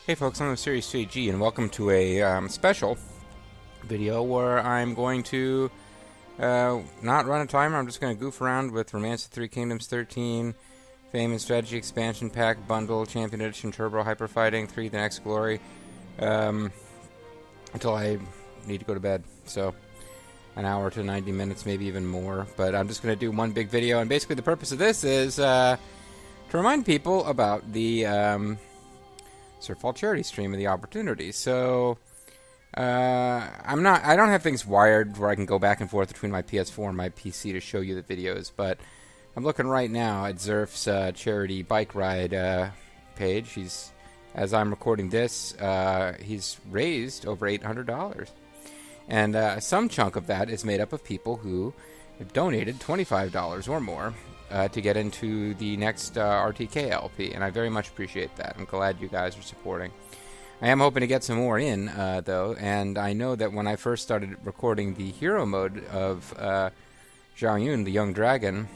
Hey folks, I'm Series 2AG and welcome to a special video where I'm going to not run a timer. I'm just going to goof around with Romance of Three Kingdoms 13, Fame and Strategy Expansion Pack, Bundle, Champion Edition, Turbo, Hyper Fighting, 3, The Next Glory, until I need to go to bed. So, an hour to 90 minutes, maybe even more. But I'm just going to do one big video, and basically the purpose of this is to remind people about the Zerf charity stream and the opportunity. So I don't have things wired where I can go back and forth between my PS4 and my PC to show you the videos, but I'm looking right now at Zerf's charity bike ride page. As I'm recording this, he's raised over $800, and some chunk of that is made up of people who have donated $25 or more to get into the next RTK LP, and I very much appreciate that. I'm glad you guys are supporting. I am hoping to get some more in, though, and I know that when I first started recording the hero mode of Zhao, the Young Dragon,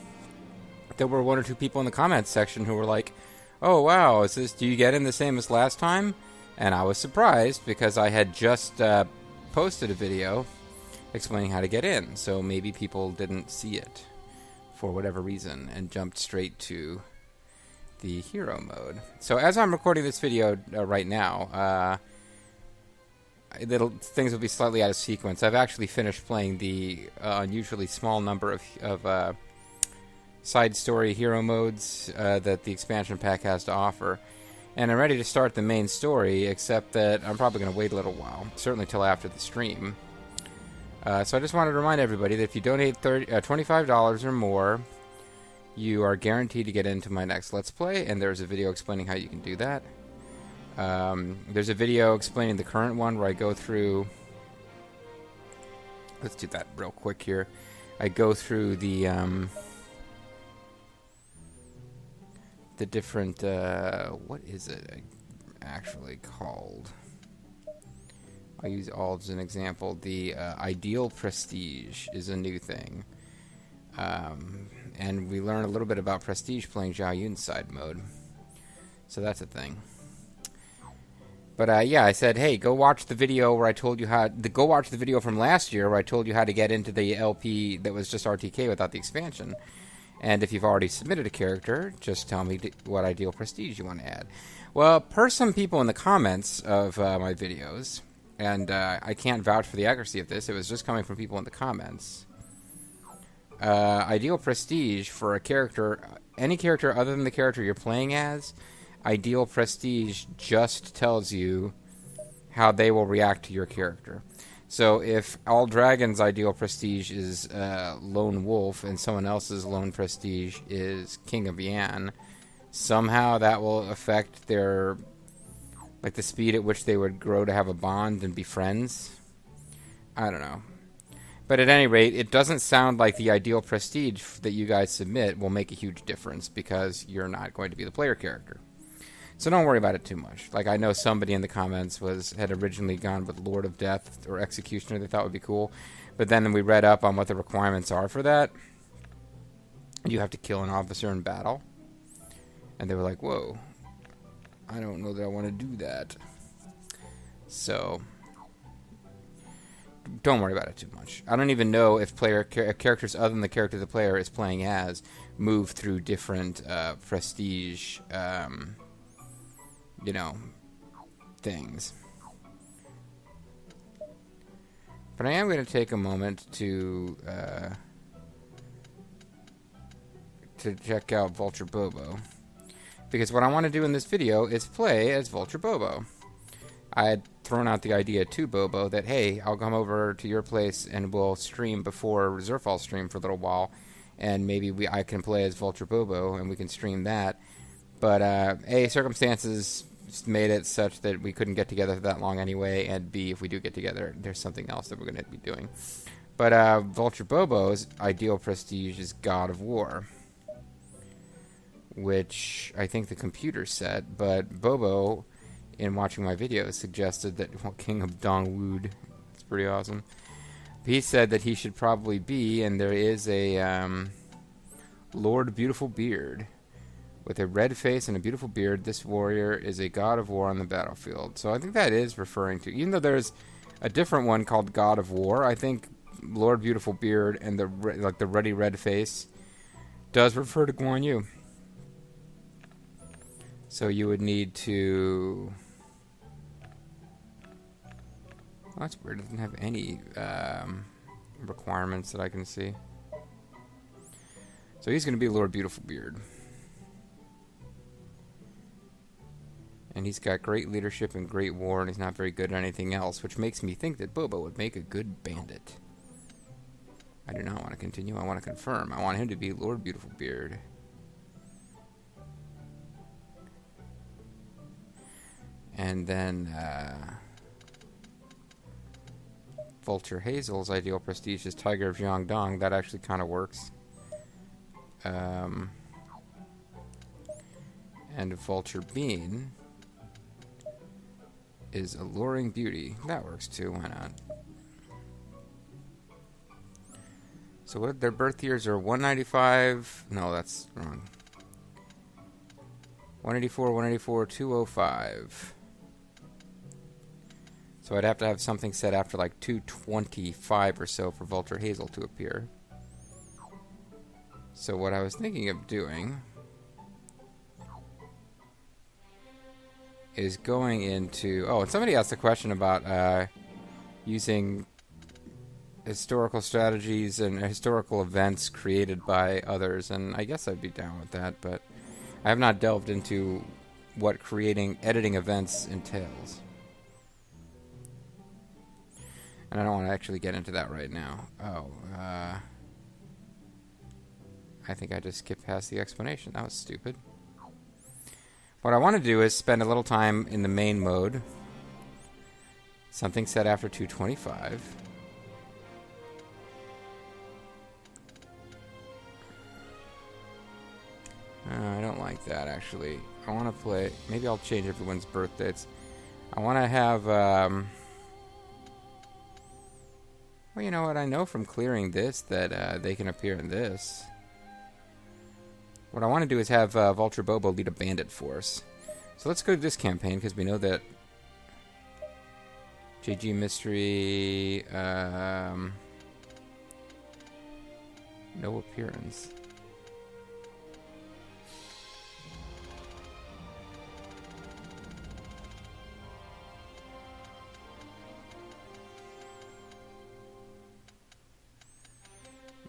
there were one or two people in the comments section who were like, "Oh wow, do you get in the same as last time?" And I was surprised because I had just posted a video explaining how to get in, so maybe people didn't see it for whatever reason and jumped straight to the hero mode. So as I'm recording this video right now, things will be slightly out of sequence. I've actually finished playing the unusually small number of side story hero modes that the expansion pack has to offer, and I'm ready to start the main story, except that I'm probably going to wait a little while, certainly till after the stream. So I just wanted to remind everybody that if you donate $25 or more, you are guaranteed to get into my next Let's Play, and there's a video explaining how you can do that. There's a video explaining the current one where I go through... Let's do that real quick here. I go through the different... what is it actually called? I'll use all as an example. The Ideal Prestige is a new thing. And we learn a little bit about Prestige playing Zhao Yun's side mode. So that's a thing. But yeah, I said, hey, go watch the video where I told you how... Go watch the video from last year where I told you how to get into the LP that was just RTK without the expansion. And if you've already submitted a character, just tell me what Ideal Prestige you want to add. Well, per some people in the comments of my videos... And I can't vouch for the accuracy of this. It was just coming from people in the comments. Ideal Prestige for a character, any character other than the character you're playing as, Ideal Prestige just tells you how they will react to your character. So if All Dragon's Ideal Prestige is Lone Wolf and someone else's Lone Prestige is King of Yan, somehow that will affect their... like the speed at which they would grow to have a bond and be friends. I don't know. But at any rate, it doesn't sound like the Ideal Prestige that you guys submit will make a huge difference because you're not going to be the player character. So don't worry about it too much. Like, I know somebody in the comments had originally gone with Lord of Death or Executioner they thought would be cool. But then we read up on what the requirements are for that. You have to kill an officer in battle. And they were like, whoa. I don't know that I want to do that. So, don't worry about it too much. I don't even know if characters other than the character the player is playing as move through different prestige, things. But I am going to take a moment to check out Vulture Bobo. Because what I want to do in this video is play as Vulture Bobo. I had thrown out the idea to Bobo that, hey, I'll come over to your place and we'll stream before Zerf stream for a little while. And maybe I can play as Vulture Bobo and we can stream that. But A, circumstances made it such that we couldn't get together for that long anyway. And B, if we do get together, there's something else that we're going to be doing. But Vulture Bobo's Ideal Prestige is God of War, which I think the computer set, but Bobo, in watching my videos, suggested that King of Dongwood, it's pretty awesome. He said that he should probably be, and there is a Lord Beautiful Beard, With a red face and a beautiful beard, this warrior is a god of war on the battlefield. So I think that is referring to, even though there's a different one called God of War, I think Lord Beautiful Beard and the ruddy red face does refer to Guan Yu. So you would need to... Oh, that's weird. It doesn't have any requirements that I can see. So he's going to be Lord Beautiful Beard. And he's got great leadership and great war, and he's not very good at anything else, which makes me think that Bobo would make a good bandit. I do not want to continue. I want to confirm. I want him to be Lord Beautiful Beard. And then Vulture Hazel's ideal prestige is Tiger of Jiangdong. That actually kind of works. And Vulture Bean is Alluring Beauty. That works too. Why not? So what their birth years are 195. No, that's wrong. 184, 184, 205. So I'd have to have something set after like 225 or so for Vulture Hazel to appear. So what I was thinking of doing is going into... Oh, and somebody asked a question about using historical strategies and historical events created by others, and I guess I'd be down with that, but I have not delved into what editing events entails. And I don't want to actually get into that right now. I think I just skipped past the explanation. That was stupid. What I want to do is spend a little time in the main mode. Something set after 225. I don't like that, actually. I want to play... Maybe I'll change everyone's birth dates. I want to have... Well, you know what? I know from clearing this that they can appear in this. What I want to do is have Vulture Bobo lead a bandit force. So let's go to this campaign, because we know that JG Mystery... no appearance.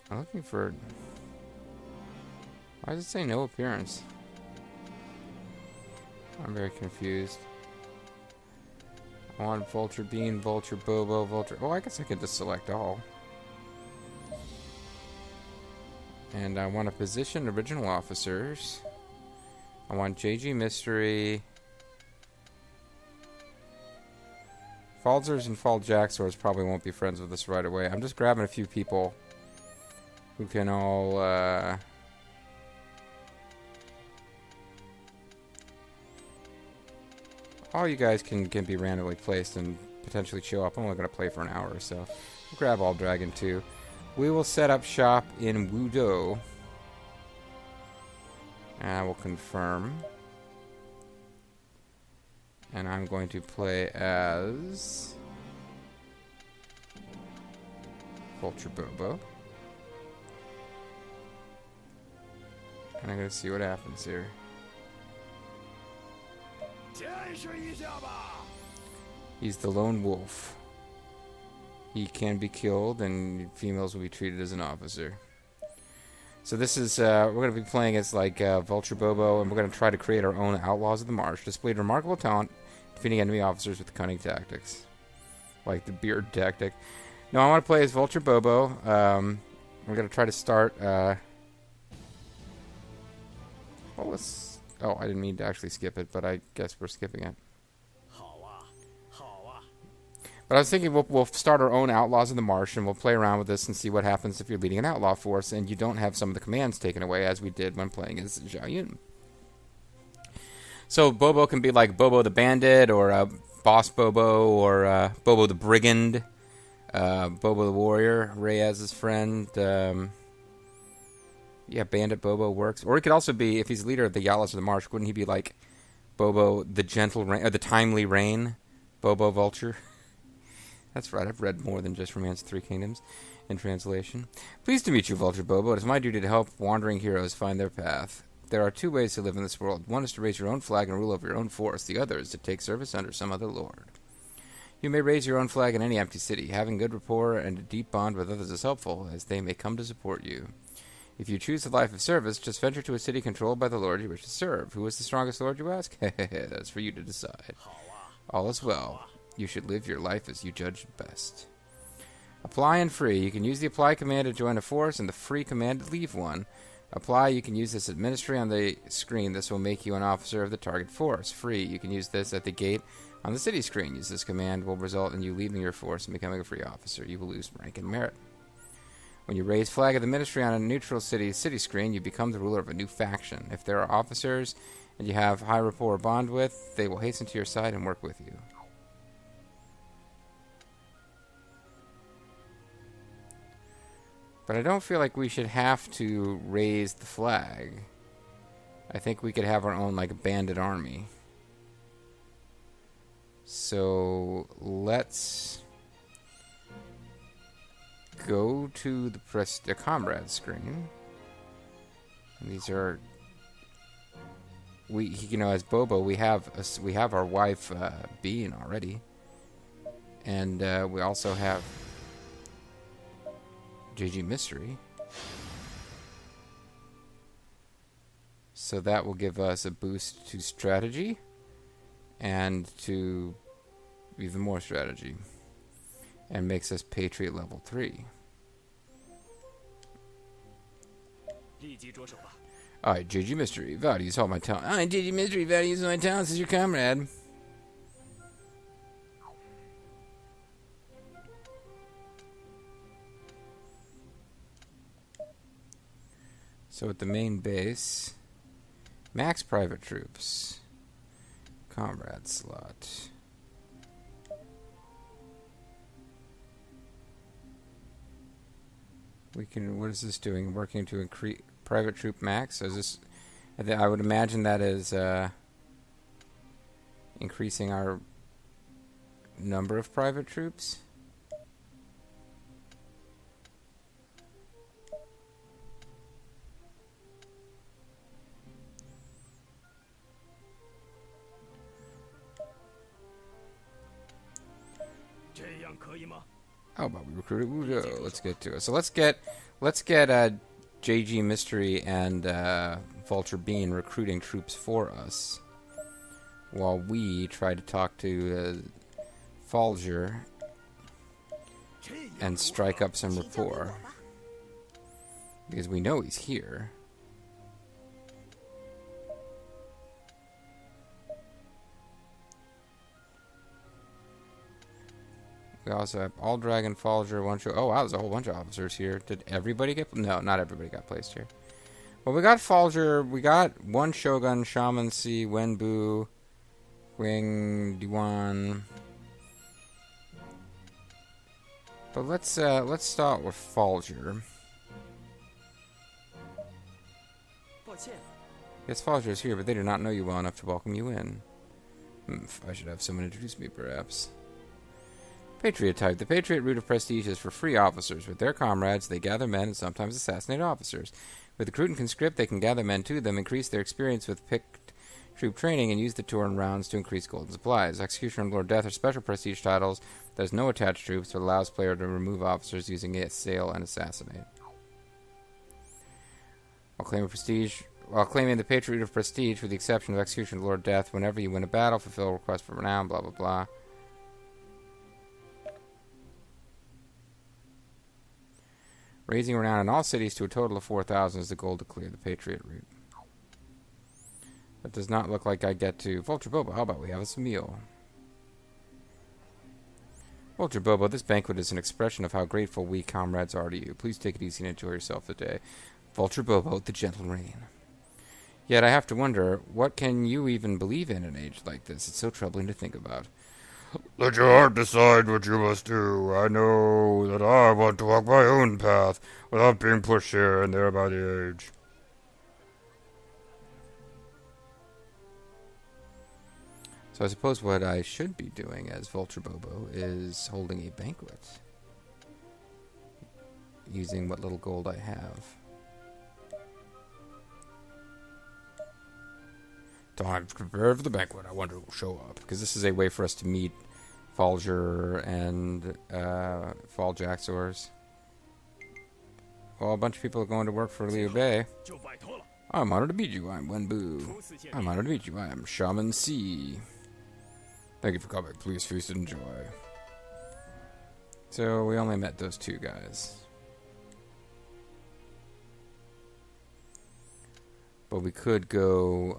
I'm looking for... Why does it say no appearance? I'm very confused. I want Vulture Bean, Vulture Bobo, Vulture... Oh, I guess I could just select all. And I want to position original officers. I want JG Mystery. Falzers and Fall Jacksaws probably won't be friends with us right away. I'm just grabbing a few people who can all... all you guys can be randomly placed and potentially show up. I'm only going to play for an hour or so. We'll grab All Dragon 2. We will set up shop in Wudo. And I will confirm. And I'm going to play as Vulture Bobo. And I'm going to see what happens here. He's the lone wolf. He can be killed, and females will be treated as an officer. So this is, we're going to be playing as like Vulture Bobo, and we're going to try to create our own Outlaws of the Marsh. Displayed remarkable talent, defeating enemy officers with cunning tactics. Like the beard tactic. No, I want to play as Vulture Bobo. We're going to try to start, Oh, I didn't mean to actually skip it, but I guess we're skipping it. But I was thinking we'll start our own Outlaws of the Marsh, and we'll play around with this and see what happens if you're leading an outlaw force and you don't have some of the commands taken away, as we did when playing as Zhao Yun. So Bobo can be like Bobo the Bandit, or Boss Bobo, or Bobo the Brigand, Bobo the Warrior, Reyes's friend. Yeah, Bandit Bobo works. Or he could also be, if he's leader of the Yalas of the Marsh, wouldn't he be like Bobo, the gentle rain, or the timely rain, Bobo Vulture? That's right, I've read more than just Romance of Three Kingdoms in translation. Pleased to meet you, Vulture Bobo. It is my duty to help wandering heroes find their path. There are two ways to live in this world. One is to raise your own flag and rule over your own force. The other is to take service under some other lord. You may raise your own flag in any empty city. Having good rapport and a deep bond with others is helpful, as they may come to support you. If you choose the life of service, just venture to a city controlled by the lord you wish to serve. Who is the strongest lord, you ask? That's for you to decide. All is well. You should live your life as you judge best. Apply and free. You can use the apply command to join a force and the free command to leave one. Apply, you can use this at ministry on the screen. This will make you an officer of the target force. Free, you can use this at the gate on the city screen. Use this command will result in you leaving your force and becoming a free officer. You will lose rank and merit. When you raise flag of the ministry on a neutral city screen, you become the ruler of a new faction. If there are officers and you have high rapport or bond with, they will hasten to your side and work with you. But I don't feel like we should have to raise the flag. I think we could have our own, like, bandit army. So, let's go to the comrade screen. And these are... as Bobo, we have our wife, Bean, already. And we also have JG Mystery. So that will give us a boost to strategy and to even more strategy, and makes us Patriot level 3. Alright, JG Mystery values all my talent. Alright, JG Mystery values my talents as your comrade. So at the main base, max private troops, comrade slot. We can. What is this doing? Working to increase private troop max. So is this? I would imagine that is increasing our number of private troops. How about we recruit it? Let's get to it. So let's get JG Mystery and Vulture Bean recruiting troops for us, while we try to talk to Fulger and strike up some rapport, because we know he's here. We also have All Dragon, Fulger, one show. Oh wow, there's a whole bunch of officers here. Did everybody get? No, not everybody got placed here. Well, we got Fulger. We got one Shogun, Shaman C, Wenbu, Wing, Diwan. But let's start with Fulger. Yes, Fulger is here, but they do not know you well enough to welcome you in. I should have someone introduce me, perhaps. Patriot type. The Patriot route of prestige is for free officers. With their comrades, they gather men and sometimes assassinate officers. With Recruit and Conscript, they can gather men to them, increase their experience with picked troop training, and use the turn rounds to increase golden supplies. Executioner and Lord Death are special prestige titles. There's no attached troops, but allows player to remove officers using assail and assassinate. While claiming the Patriot route of prestige, with the exception of Executioner and Lord Death, whenever you win a battle, fulfill a request for renown, blah blah blah. Raising renown in all cities to a total of 4,000 is the goal to clear the Patriot route. That does not look like I get to Vulture Bobo. How about we have us a meal? Vulture Bobo, this banquet is an expression of how grateful we comrades are to you. Please take it easy and enjoy yourself today. Vulture Bobo, the gentle rain. Yet I have to wonder, what can you even believe in an age like this? It's so troubling to think about. Let your heart decide what you must do. I know that I want to walk my own path without being pushed here and there by the age. So I suppose what I should be doing as Vulture Bobo is holding a banquet. Using what little gold I have. Time to prepare for the banquet. I wonder who will show up. Because this is a way for us to meet Falger and Fall Jaxors. Well, a bunch of people are going to work for Liu Bei. I'm honored to meet you. I'm Wenbu. I'm honored to meet you. I am Shaman C. Thank you for coming. Please feast and enjoy. So we only met those two guys. But we could go,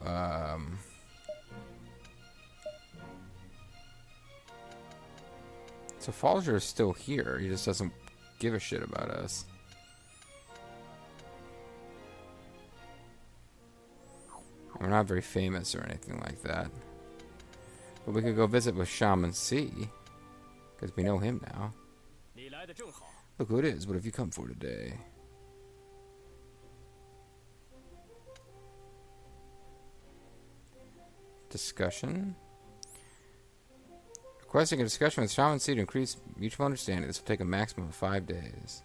so Falger is still here. He just doesn't give a shit about us. We're not very famous or anything like that. But we could go visit with Shaman C. Because we know him now. Look who it is. What have you come for today? Discussion. Requesting a discussion with Shaman C to increase mutual understanding. This will take a maximum of 5 days.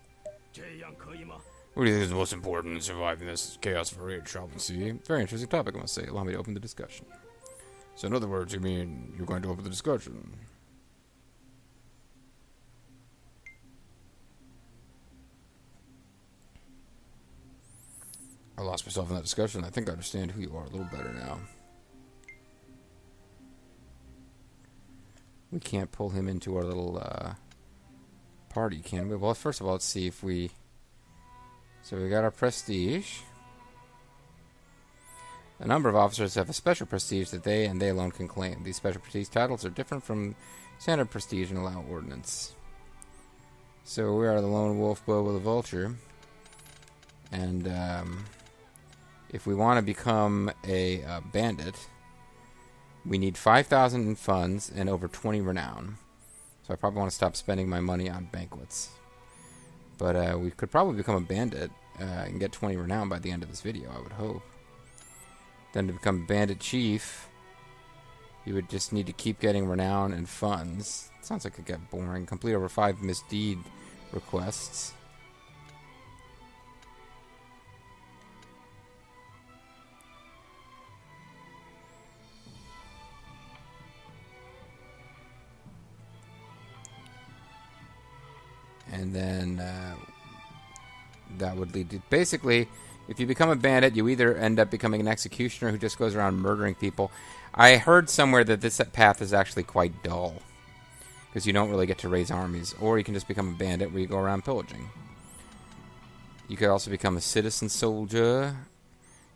What do you think is most important in surviving this chaos of rage, Shaman C? Very interesting topic, I must say. Allow me to open the discussion. So in other words, you mean you're going to open the discussion? I lost myself in that discussion. I think I understand who you are a little better now. We can't pull him into our little party, can we? Well, first of all, let's see if we... So we got our prestige. A number of officers have a special prestige that they and they alone can claim. These special prestige titles are different from standard prestige and allow ordnance. So we are the Lone Wolf, Bobo the Vulture. And if we want to become a bandit... We need 5,000 in funds and over 20 renown. So I probably want to stop spending my money on banquets. But we could probably become a bandit and get 20 renown by the end of this video, I would hope. Then to become bandit chief, you would just need to keep getting renown and funds. Sounds like it could get boring. Complete over 5 misdeed requests. And then that would lead to... Basically, if you become a bandit, you either end up becoming an executioner who just goes around murdering people. I heard somewhere that this path is actually quite dull. Because you don't really get to raise armies. Or you can just become a bandit where you go around pillaging. You could also become a citizen soldier.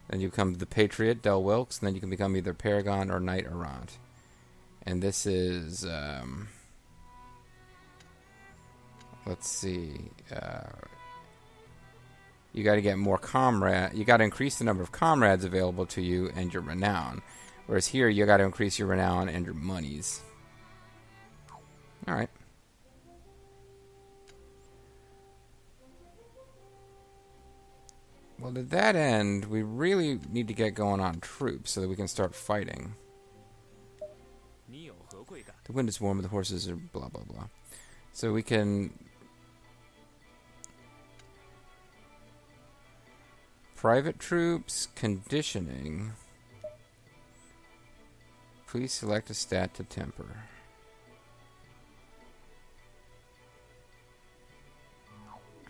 Then you become the Patriot, Del Wilkes. And then you can become either Paragon or Knight Errant. And this is... let's see. You got to get more comrade. You got to increase the number of comrades available to you and your renown. Whereas here, you got to increase your renown and your monies. All right. Well, to that end, we really need to get going on troops so that we can start fighting. The wind is warm, and the horses are blah blah blah. So we can. Private troops, conditioning. Please select a stat to temper.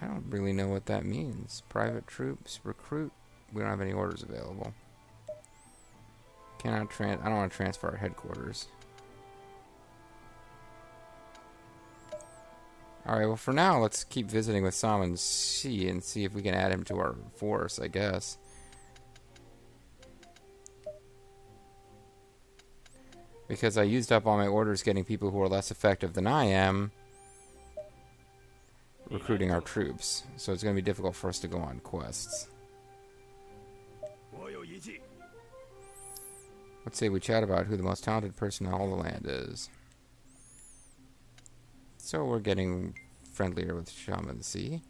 I don't really know what that means. Private troops, recruit. We don't have any orders available. I don't want to transfer our headquarters. Alright, well for now, let's keep visiting with Shaman C and see if we can add him to our force, I guess. Because I used up all my orders getting people who are less effective than I am recruiting our troops. So it's going to be difficult for us to go on quests. Let's say we chat about who the most talented person in all the land is. So we're getting friendlier with Shaman C.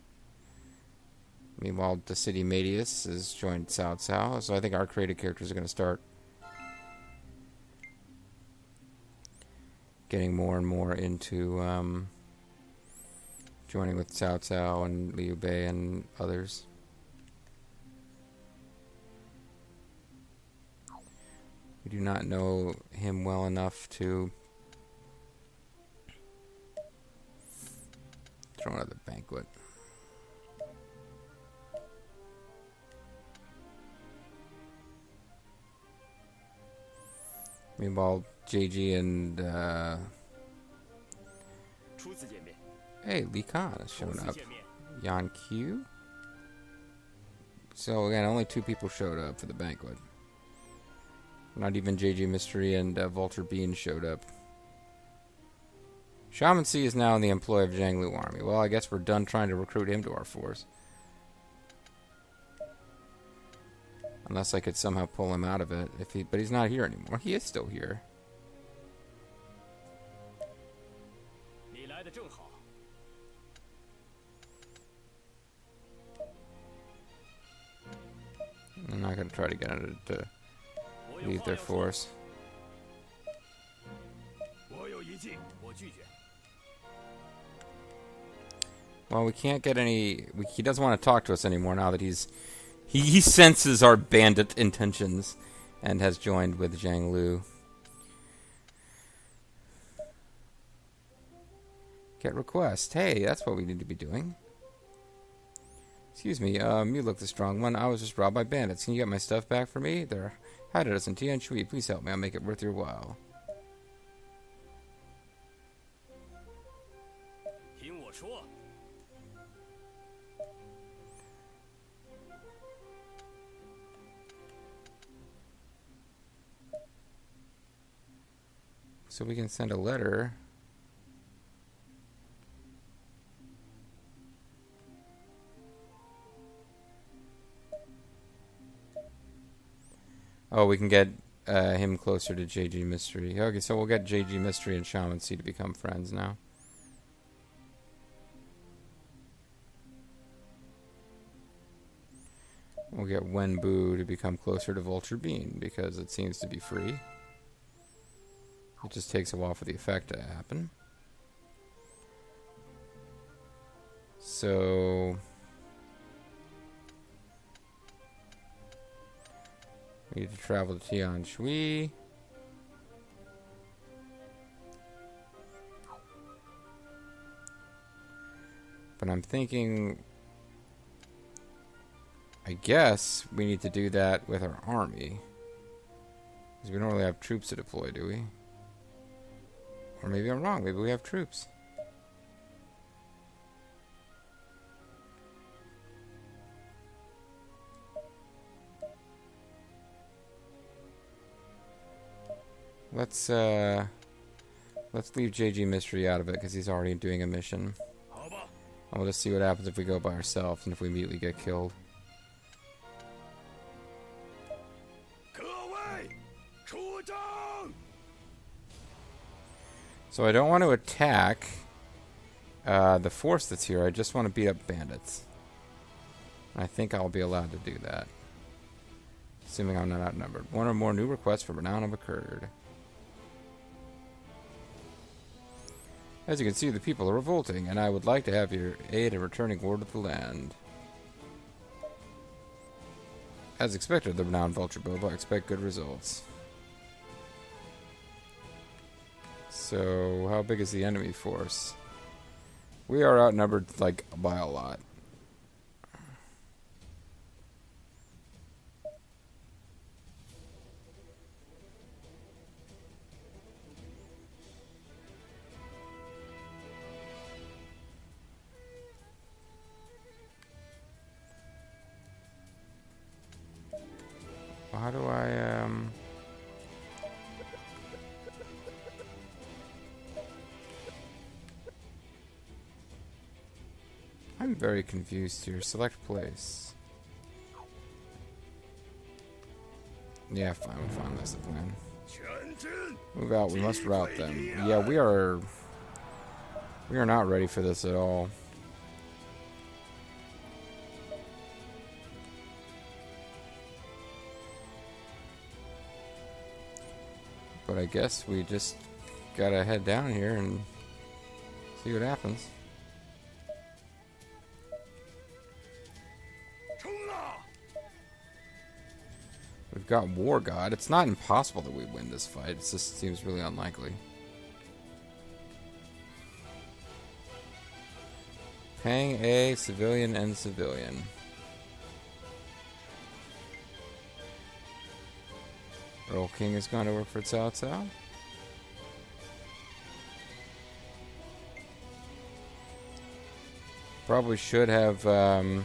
Meanwhile, the city Medius has joined Cao Cao, so I think our creative characters are going to start getting more and more into joining with Cao Cao and Liu Bei and others. We do not know him well enough to throw another banquet. Meanwhile, JG and hey, Li Khan has shown up. Yan Q. So again, only 2 people showed up for the banquet. Not even JG Mystery and Vulture Bean showed up. Shaman C is now in the employ of Zhang Lu Army. Well, I guess we're done trying to recruit him to our force. Unless I could somehow pull him out of it. But he's not here anymore. He is still here. I'm not going to try to get it to leave their force. Well, we can't get any... he doesn't want to talk to us anymore now that he senses our bandit intentions and has joined with Zhang Lu. Get request. Hey, that's what we need to be doing. Excuse me, you look the strong one. I was just robbed by bandits. Can you get my stuff back for me? They're hiding us in Tian Shui. Please help me. I'll make it worth your while. So we can send a letter. Oh, we can get him closer to JG Mystery. Okay, so we'll get JG Mystery and Shaman C to become friends now. We'll get Wenbu to become closer to Vulture Bean because it seems to be free. It just takes a while for the effect to happen. So... we need to travel to Tian Shui. But I'm thinking... I guess we need to do that with our army. Because we don't really have troops to deploy, do we? Or maybe I'm wrong. Maybe we have troops. Let's leave JG Mystery out of it because he's already doing a mission. And we'll just see what happens if we go by ourselves and if we immediately get killed. So I don't want to attack the force that's here. I just want to beat up bandits. I think I'll be allowed to do that. Assuming I'm not outnumbered. One or more new requests for renown have occurred. As you can see, the people are revolting, and I would like to have your aid in returning word of the land. As expected, the renowned Vulture Bobo, I expect good results. So, how big is the enemy force? We are outnumbered, like, by a lot. How do I, I'm very confused here. Select place. Yeah, fine, that's the plan. Move out, we must rout them. Yeah, we are not ready for this at all. But I guess we just gotta head down here and see what happens. We've got War God. It's not impossible that we win this fight. It just seems really unlikely. Pang A, civilian, and civilian. Earl King has gone to work for Cao Cao. Probably should have, wow,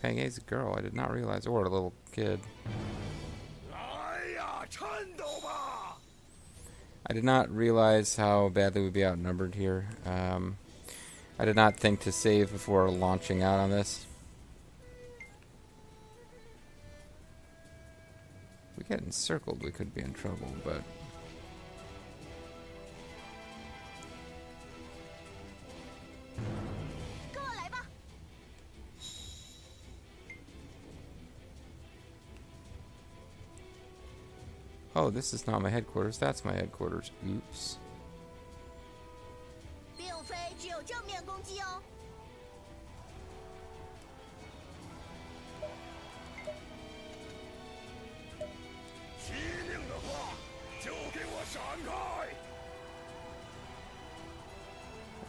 Pang A's a girl. I did not realize. Or a little kid. I did not realize how badly we'd be outnumbered here. I did not think to save before launching out on this. If we get encircled, we could be in trouble, but... Oh, this is not my headquarters. That's my headquarters. Oops.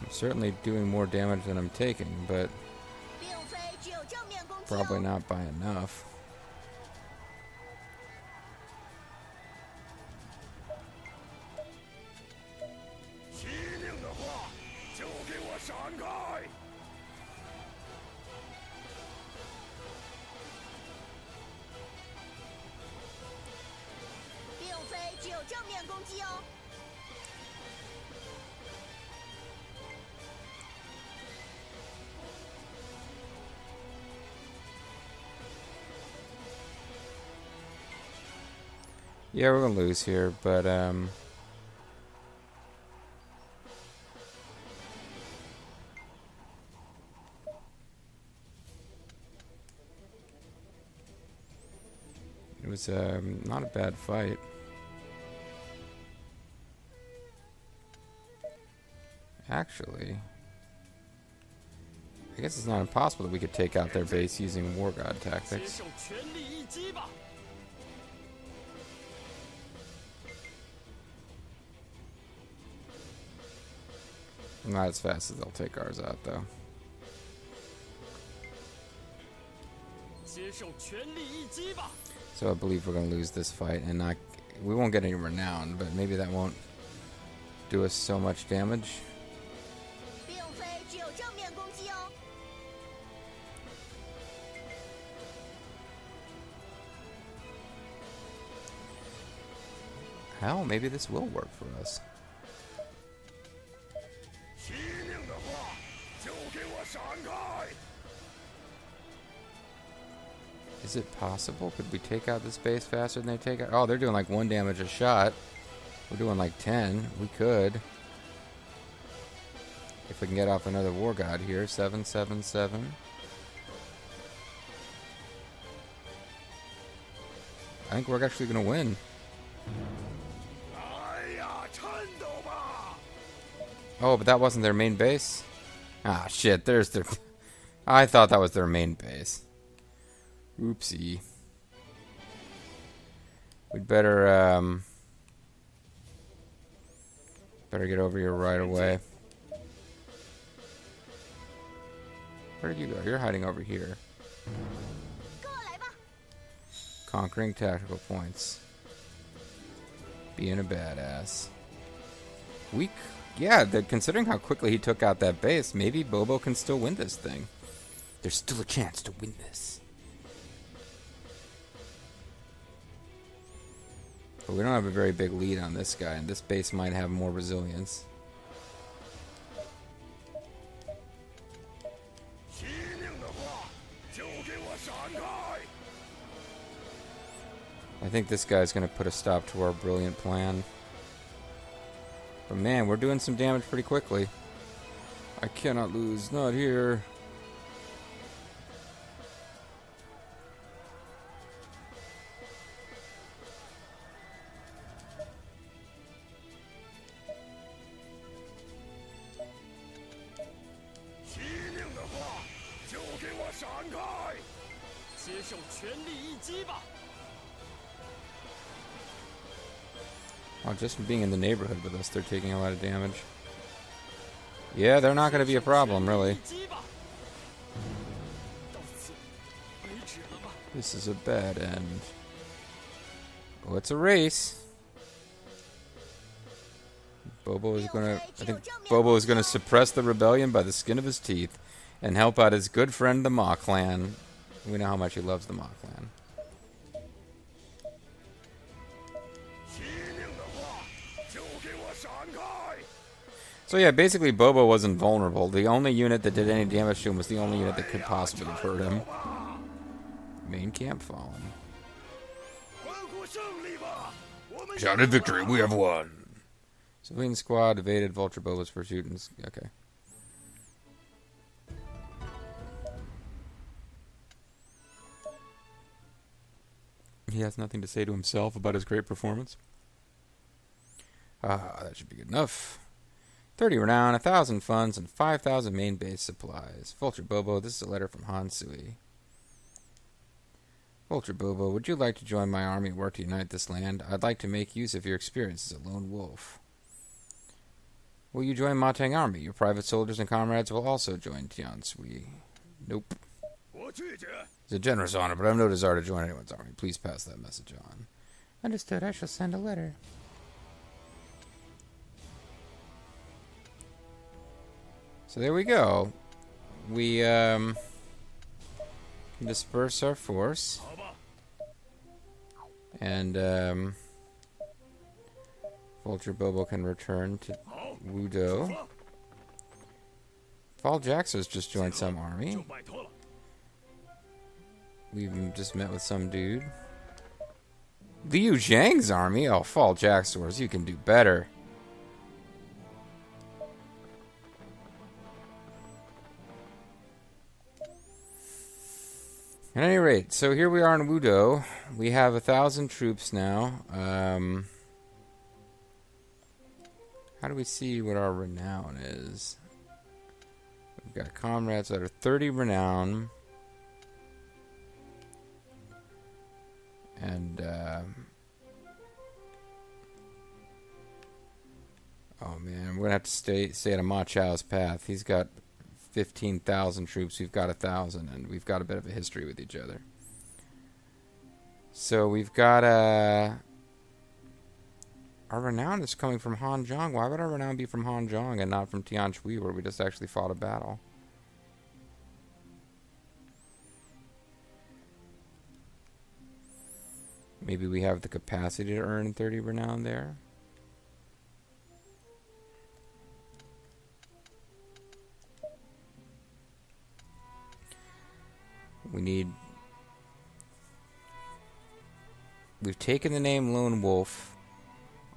I'm certainly doing more damage than I'm taking, but probably not by enough. Yeah, we're gonna lose here, but it was not a bad fight. Actually, I guess it's not impossible that we could take out their base using War God tactics. Not as fast as they'll take ours out, though. So I believe we're going to lose this fight, and we won't get any renown, but maybe that won't do us so much damage. Hell, maybe this will work for us. Is it possible? Could we take out this base faster than they take out? Oh, they're doing like 1 damage a shot. We're doing like 10. We could. If we can get off another War God here. 777. I think we're actually going to win. Oh, but that wasn't their main base? Ah, shit. There's their... I thought that was their main base. Oopsie. We'd better, better get over here right away. Where did you go? You're hiding over here. Conquering tactical points. Being a badass. Yeah, considering how quickly he took out that base, maybe Bobo can still win this thing. There's still a chance to win this. But we don't have a very big lead on this guy, and this base might have more resilience. I think this guy's going to put a stop to our brilliant plan. But man, we're doing some damage pretty quickly. I cannot lose. Not here. Oh, just from being in the neighborhood with us, they're taking a lot of damage. Yeah, they're not going to be a problem, really. This is a bad end. Oh, it's a race. Bobo is going to... I think Bobo is going to suppress the rebellion by the skin of his teeth and help out his good friend, the Ma Clan. We know how much he loves the Ma Clan. So yeah, basically Bobo wasn't vulnerable. The only unit that did any damage to him was the only unit that could possibly have hurt him. Main camp fallen. Shouted victory, we have won. Civilian squad evaded Vulture Bobo's pursuit and... Okay. He has nothing to say to himself about his great performance. Ah, that should be good enough. 30 renown, 1,000 funds, and 5,000 main base supplies. Vulture Bobo, this is a letter from Han Sui. Vulture Bobo, would you like to join my army and work to unite this land? I'd like to make use of your experience as a lone wolf. Will you join Ma Tang army? Your private soldiers and comrades will also join Tian Sui. Nope. It's a generous honor, but I have no desire to join anyone's army. Please pass that message on. Understood. I shall send a letter. So there we go. We disperse our force. And Vulture Bobo can return to Wudo. Fall Jaxo's just joined some army. We've just met with some dude. Liu Zhang's army? Oh, Fall Jaxors, you can do better. At any rate, so here we are in Wudo. We have 1,000 troops now. How do we see what our renown is? We've got comrades that are 30 renown. And, oh man, we're going to have to stay at a Ma Chao's path. He's got 15,000 troops. We've got 1,000, and we've got a bit of a history with each other. So we've got, our renown is coming from Hanzhong. Why would our renown be from Hanzhong and not from Tianshui, where we just actually fought a battle? Maybe we have the capacity to earn 30 renown there. We've taken the name Lone Wolf.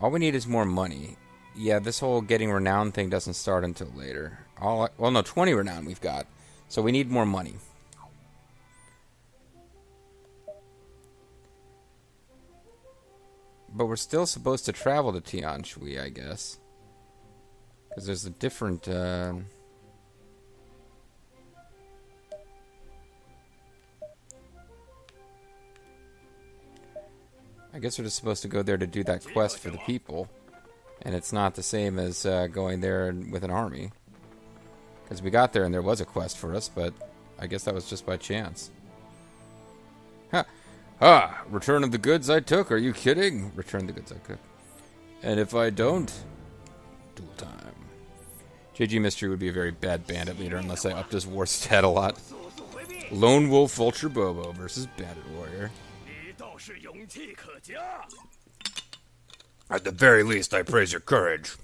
All we need is more money. Yeah, this whole getting renown thing doesn't start until later. Well, no, 20 renown we've got. So we need more money. But we're still supposed to travel to Tianshui, I guess. Because there's a different... I guess we're just supposed to go there to do that quest for the people. And it's not the same as going there with an army. Because we got there and there was a quest for us, but I guess that was just by chance. Ha! Ah! Return of the goods I took, are you kidding? Return the goods I took. And if I don't, duel time. JG Mystery would be a very bad bandit leader unless I upped his war stat a lot. Lone Wolf Vulture Bobo versus Bandit Warrior. At the very least, I praise your courage.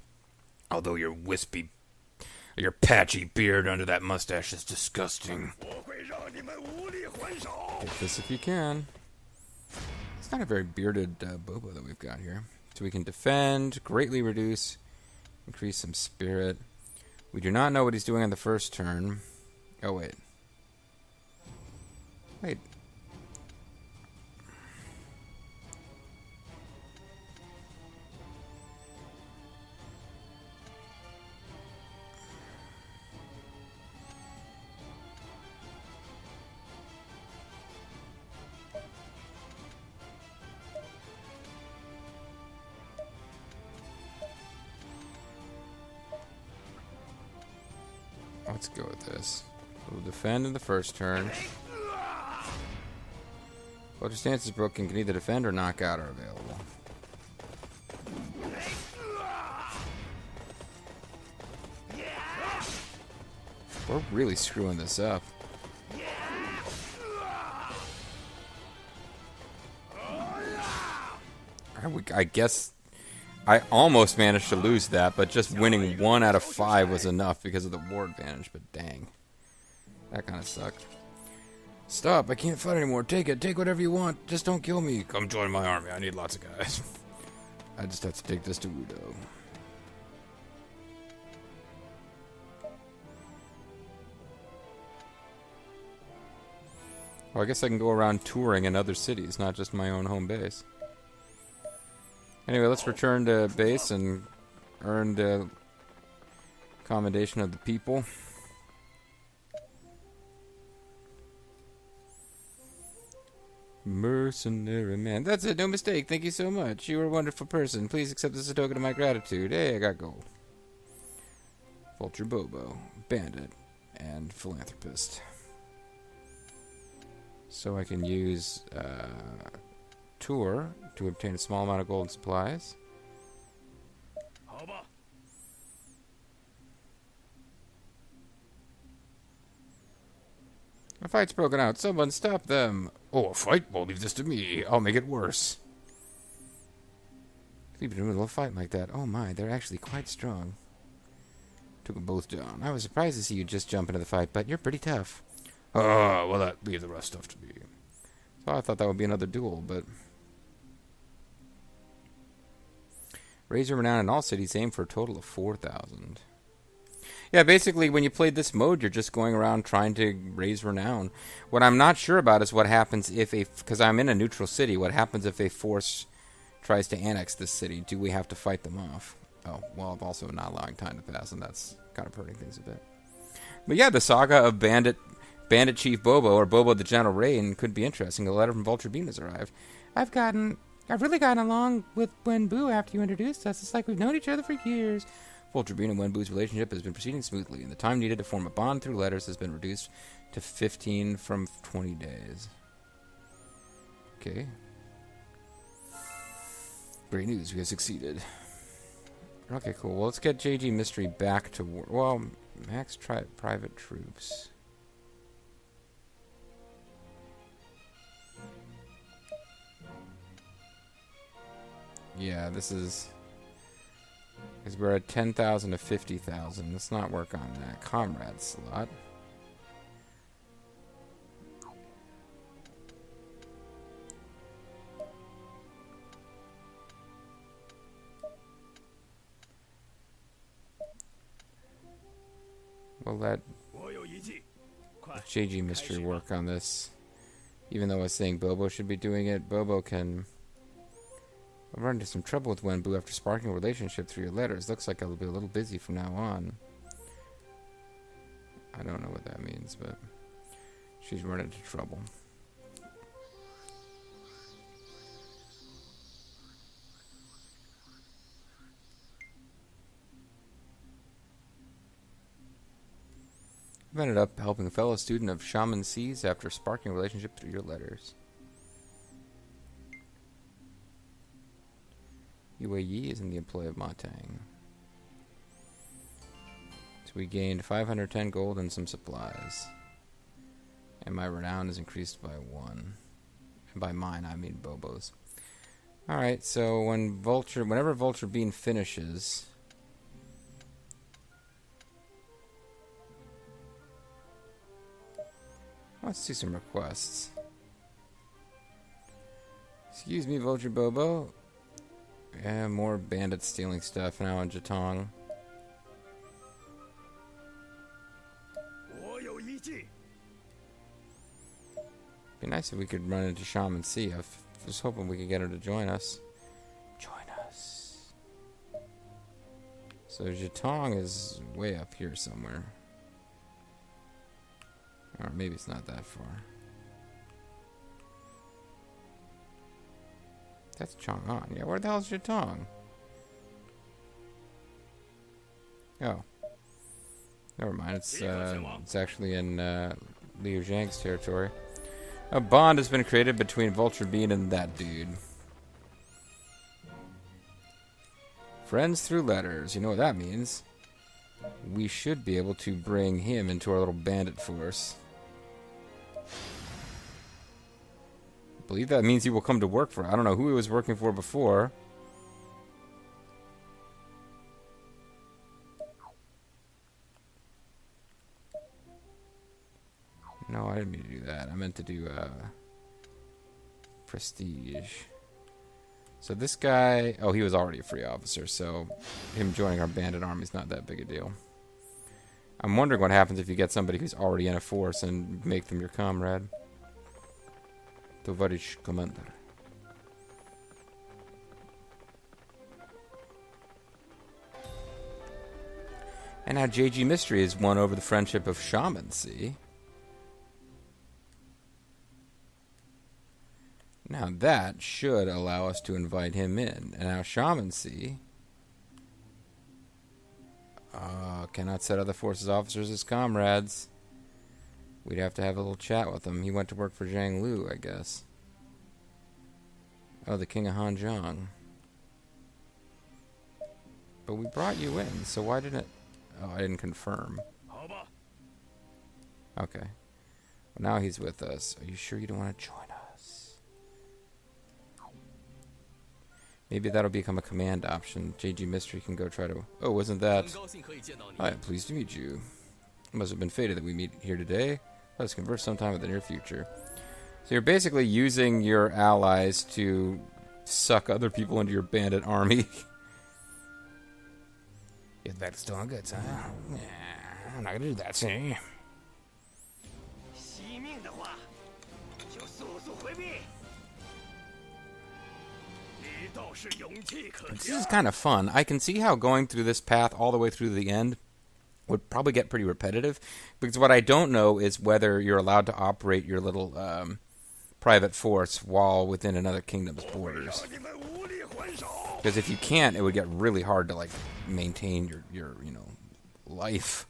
Although your patchy beard under that mustache is disgusting. Take this if you can. It's not a very bearded Bobo that we've got here. So we can defend, greatly reduce, increase some spirit. We do not know what he's doing on the first turn. Oh, wait. Wait. let's go with this. We'll defend in the first turn. Vulture stance is broken. Can either defend or knock out are available. We're really screwing this up. I guess I almost managed to lose that, but just winning 1 out of 5 was enough because of the war advantage, but dang. That kind of sucked. Stop, I can't fight anymore. Take it, take whatever you want. Just don't kill me. Come join my army, I need lots of guys. I just have to take this to Udo. Well, I guess I can go around touring in other cities, not just my own home base. Anyway, let's return to base and earn the commendation of the people. Mercenary man. That's it, no mistake. Thank you so much. You are a wonderful person. Please accept this as a token of my gratitude. Hey, I got gold. Vulture Bobo, Bandit, and Philanthropist. So I can use Tour to obtain a small amount of gold and supplies. A fight's broken out. Someone stop them. Oh, a fight? Well, leave this to me. I'll make it worse. Leave it in the middle of a fight like that. Oh my, they're actually quite strong. Took them both down. I was surprised to see you just jump into the fight, but you're pretty tough. Oh, well, leave the rest stuff to me. So I thought that would be another duel, but... Raise your renown in all cities. Aim for a total of 4,000. Yeah, basically, when you play this mode, you're just going around trying to raise renown. What I'm not sure about is what happens if because I'm in a neutral city, what happens if a force tries to annex this city? Do we have to fight them off? Oh, well, I'm also not allowing time to pass, and that's kind of hurting things a bit. But yeah, the saga of Bandit Chief Bobo, or Bobo the Gentle Rain, could be interesting. A letter from Vulture Bean has arrived. I've really gotten along with Wenbu after you introduced us. It's like we've known each other for years. Vulture Bean and Wenbu's relationship has been proceeding smoothly, and the time needed to form a bond through letters has been reduced to 15 from 20 days. Okay. Great news, we have succeeded. Okay, cool. Well, let's get JG Mystery back to war. Well, max private troops. Yeah, this is... Because we're at 10,000 to 50,000. Let's not work on that. Comrade slot. We'll let JG Mystery work on this. Even though I was saying Bobo should be doing it, Bobo can... I've run into some trouble with Wenbu after sparking a relationship through your letters. Looks like I'll be a little busy from now on. I don't know what that means, but she's run into trouble. I've ended up helping a fellow student of Shaman Seas after sparking a relationship through your letters. UAE is in the employ of Matang. So we gained 510 gold and some supplies. And my renown is increased by 1. And by mine, I mean Bobo's. Alright, so whenever Vulture Bean finishes... Let's see some requests. Excuse me, Vulture Bobo. Yeah, more bandits stealing stuff now in Jatong. Be nice if we could run into Shaman Sea. I was hoping we could get her to join us. Join us. So Jatong is way up here somewhere. Or maybe it's not that far. That's Chang'an. Yeah, where the hell is Jatong? Oh. Never mind. It's actually in Liu Zhang's territory. A bond has been created between Vulture Bean and that dude. Friends through letters. You know what that means. We should be able to bring him into our little bandit force. I believe that means he will come to work for. I don't know who he was working for before. No, I didn't mean to do that. I meant to do prestige. So this guy, oh, he was already a free officer, so him joining our bandit army is not that big a deal. I'm wondering what happens if you get somebody who's already in a force and make them your comrade. Tovarish Commander. And now JG Mystery has won over the friendship of Shaman, see? Now that should allow us to invite him in. And now Shaman, see? Cannot set other forces officers as comrades. We'd have to have a little chat with him. He went to work for Zhang Lu, I guess. Oh, the King of Hanzhong. But we brought you in, so why didn't it... Oh, I didn't confirm. Okay. Well, now he's with us. Are you sure you don't want to join us? Maybe that'll become a command option. JG Mystery can go try to... Oh, wasn't that... Hi, I'm pleased to meet you. It must have been fated that we meet here today. Let's converse sometime in the near future. So you're basically using your allies to suck other people into your bandit army. Get back to stolen goods, huh? Yeah, I'm not gonna do that, see? This is kind of fun. I can see how going through this path all the way through the end would probably get pretty repetitive, because what I don't know is whether you're allowed to operate your little private force while within another kingdom's borders. Because if you can't, it would get really hard to like maintain your life.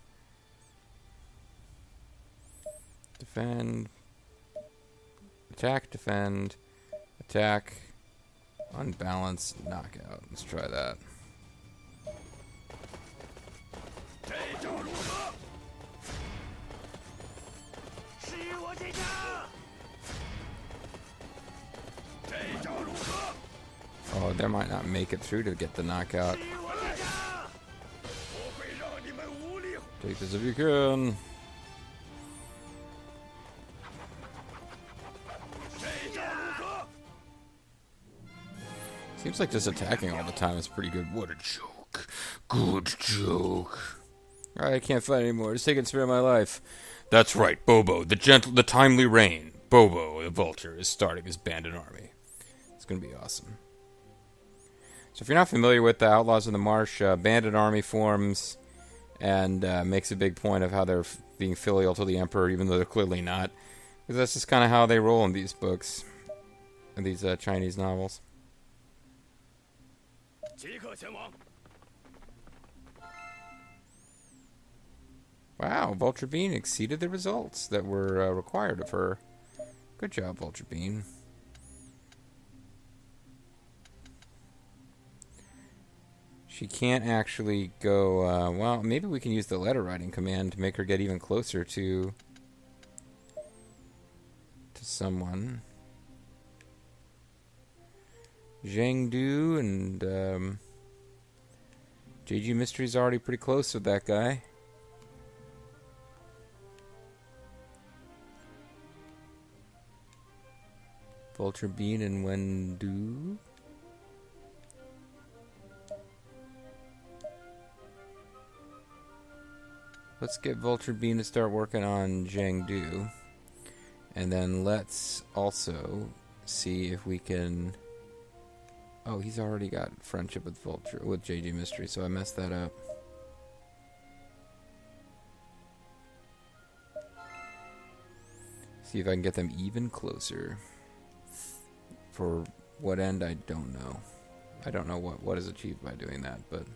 Defend, attack, defend, attack, unbalance, knockout. Let's try that. Oh, they might not make it through to get the knockout. Take this if you can. Seems like just attacking all the time is pretty good. What a joke. Good joke. I can't fight anymore. Just taking spare my life. That's right, Bobo, the timely rain. Bobo, the vulture, is starting his bandit army. It's going to be awesome. So if you're not familiar with the Outlaws of the Marsh, bandit army forms and makes a big point of how they're being filial to the Emperor, even though they're clearly not. Because that's just kind of how they roll in these books, in these Chinese novels. Wow, Vulture Bean exceeded the results that were required of her. Good job, Vulture Bean. She can't actually go, well, maybe we can use the letter writing command to make her get even closer to someone. Zhang Du and JG Mystery's already pretty close with that guy. Vulture Bean and Wendu. Let's get Vulture Bean to start working on Zhang Du. And then let's also see if we can... Oh, he's already got friendship with JG Mystery, so I messed that up. See if I can get them even closer. For what end, I don't know. I don't know what is achieved by doing that, but...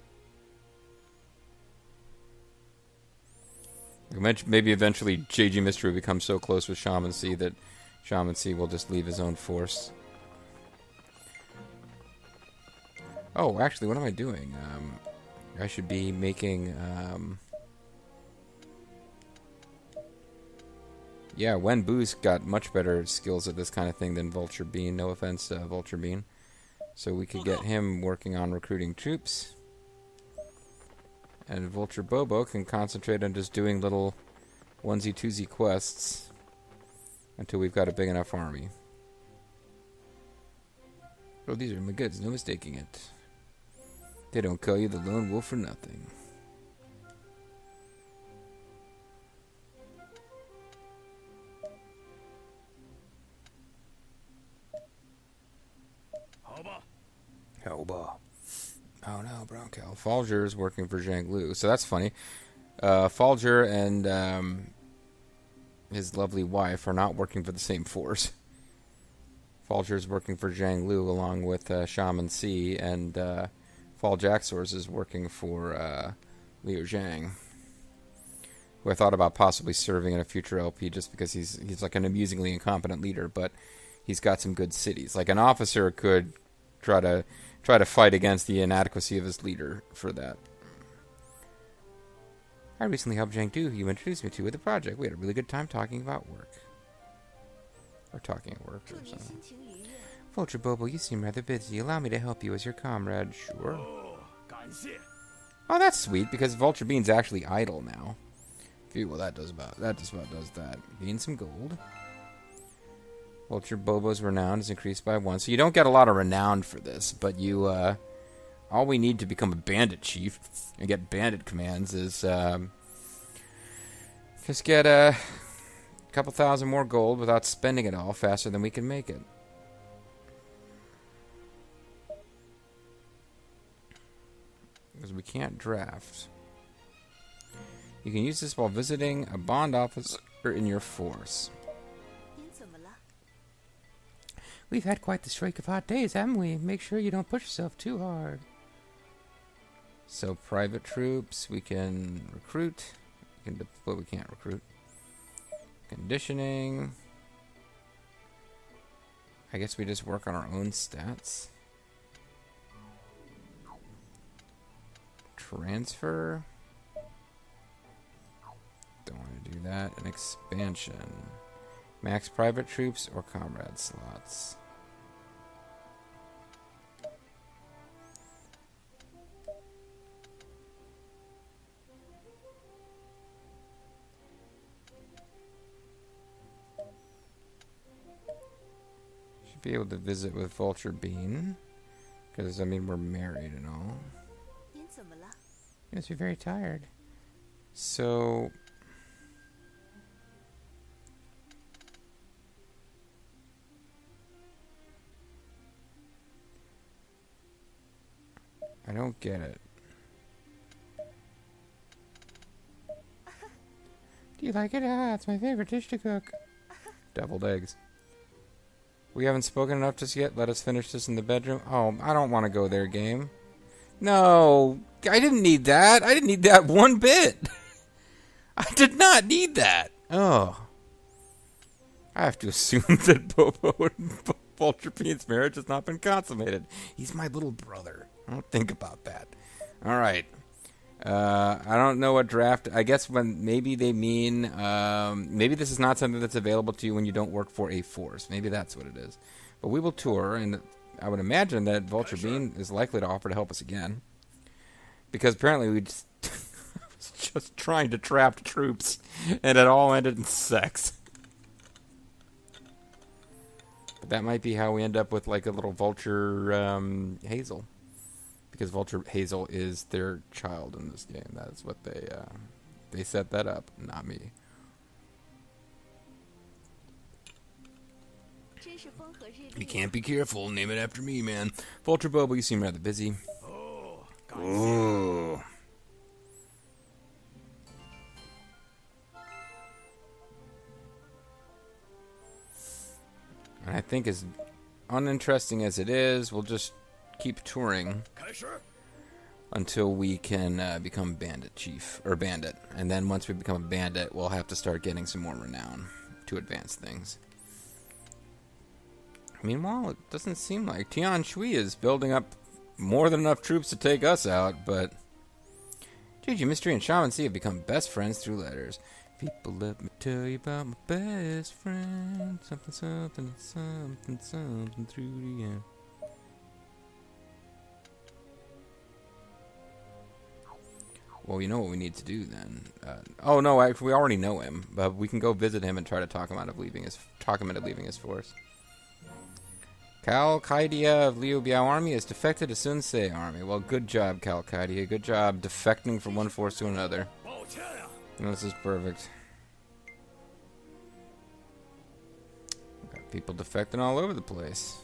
Maybe eventually JG Mystery will become so close with Shaman C that Shaman C will just leave his own force. Oh, actually, what am I doing? I should be making... yeah, Wen Bu's got much better skills at this kind of thing than Vulture Bean. No offense, Vulture Bean. So we could get him working on recruiting troops. And Vulture Bobo can concentrate on just doing little onesie-twosie quests until we've got a big enough army. Oh, these are my goods, no mistaking it. They don't call you the Lone Wolf for nothing. Helba. Oh no, Bronco. Falger is working for Zhang Lu, so that's funny. Falger and his lovely wife are not working for the same force. Falger is working for Zhang Lu along with Shaman C, and Fall Jaxors is working for Liu Zhang, who I thought about possibly serving in a future LP just because he's like an amusingly incompetent leader, but he's got some good cities. Like an officer could try to fight against the inadequacy of his leader for that. I recently helped Zhang Du, who you introduced me to, with the project. We had a really good time talking about work. Or talking at work or something. Vulture Bobo, you seem rather busy. Allow me to help you as your comrade. Sure. Oh, that's sweet, because Vulture Bean's actually idle now. Phew, well, that just about does that. Gain some gold. Vulture Bobo's renown is increased by 1. So you don't get a lot of renown for this, but you, all we need to become a bandit chief and get bandit commands is, just get a couple thousand more gold without spending it all faster than we can make it. Because we can't draft. You can use this while visiting a bond officer in your force. We've had quite the streak of hot days, haven't we? Make sure you don't push yourself too hard. So private troops, we can recruit. But we can't recruit. Conditioning. I guess we just work on our own stats. Transfer. Don't want to do that. An expansion. Max private troops or comrade slots. Be able to visit with Vulture Bean, because I mean we're married and all. Yes, you're very tired. So I don't get it. Do you like it? Ah, it's my favorite dish to cook. Deviled eggs. We haven't spoken enough just yet. Let us finish this in the bedroom. Oh, I don't want to go there, game. No, I didn't need that. I didn't need that one bit. I did not need that. Oh. I have to assume that Bobo and Vulture Bean's marriage has not been consummated. He's my little brother. I don't think about that. All right. I don't know what draft. I guess when maybe they mean maybe this is not something that's available to you when you don't work for a force. Maybe that's what it is. But we will tour, and I would imagine that Vulture Bean is likely to offer to help us again, because apparently we just was just trying to trap troops, and it all ended in sex. But that might be how we end up with like a little Vulture Hazel. Because Vulture Hazel is their child in this game. That's what they set that up, not me. You can't be careful. Name it after me, man. Vulture Bobo, you seem rather busy. Ooh. And I think as uninteresting as it is, we'll just keep touring. until we can become Bandit Chief, or Bandit. And then once we become a Bandit, we'll have to start getting some more renown to advance things. Meanwhile, it doesn't seem like Tian Shui is building up more than enough troops to take us out, but Gigi, Mystery, and Shaman C have become best friends through letters. People, let me tell you about my best friend. Something, something, something, something through the end. Well, you know what we need to do then. Oh no, actually, we already know him, but we can go visit him and try to talk him into leaving his force. Cal Kaidia of Liu Biao army has defected to Sun Ce army. Well, good job, Cal Kaidia. Good job defecting from one force to another. This is perfect. Got people defecting all over the place.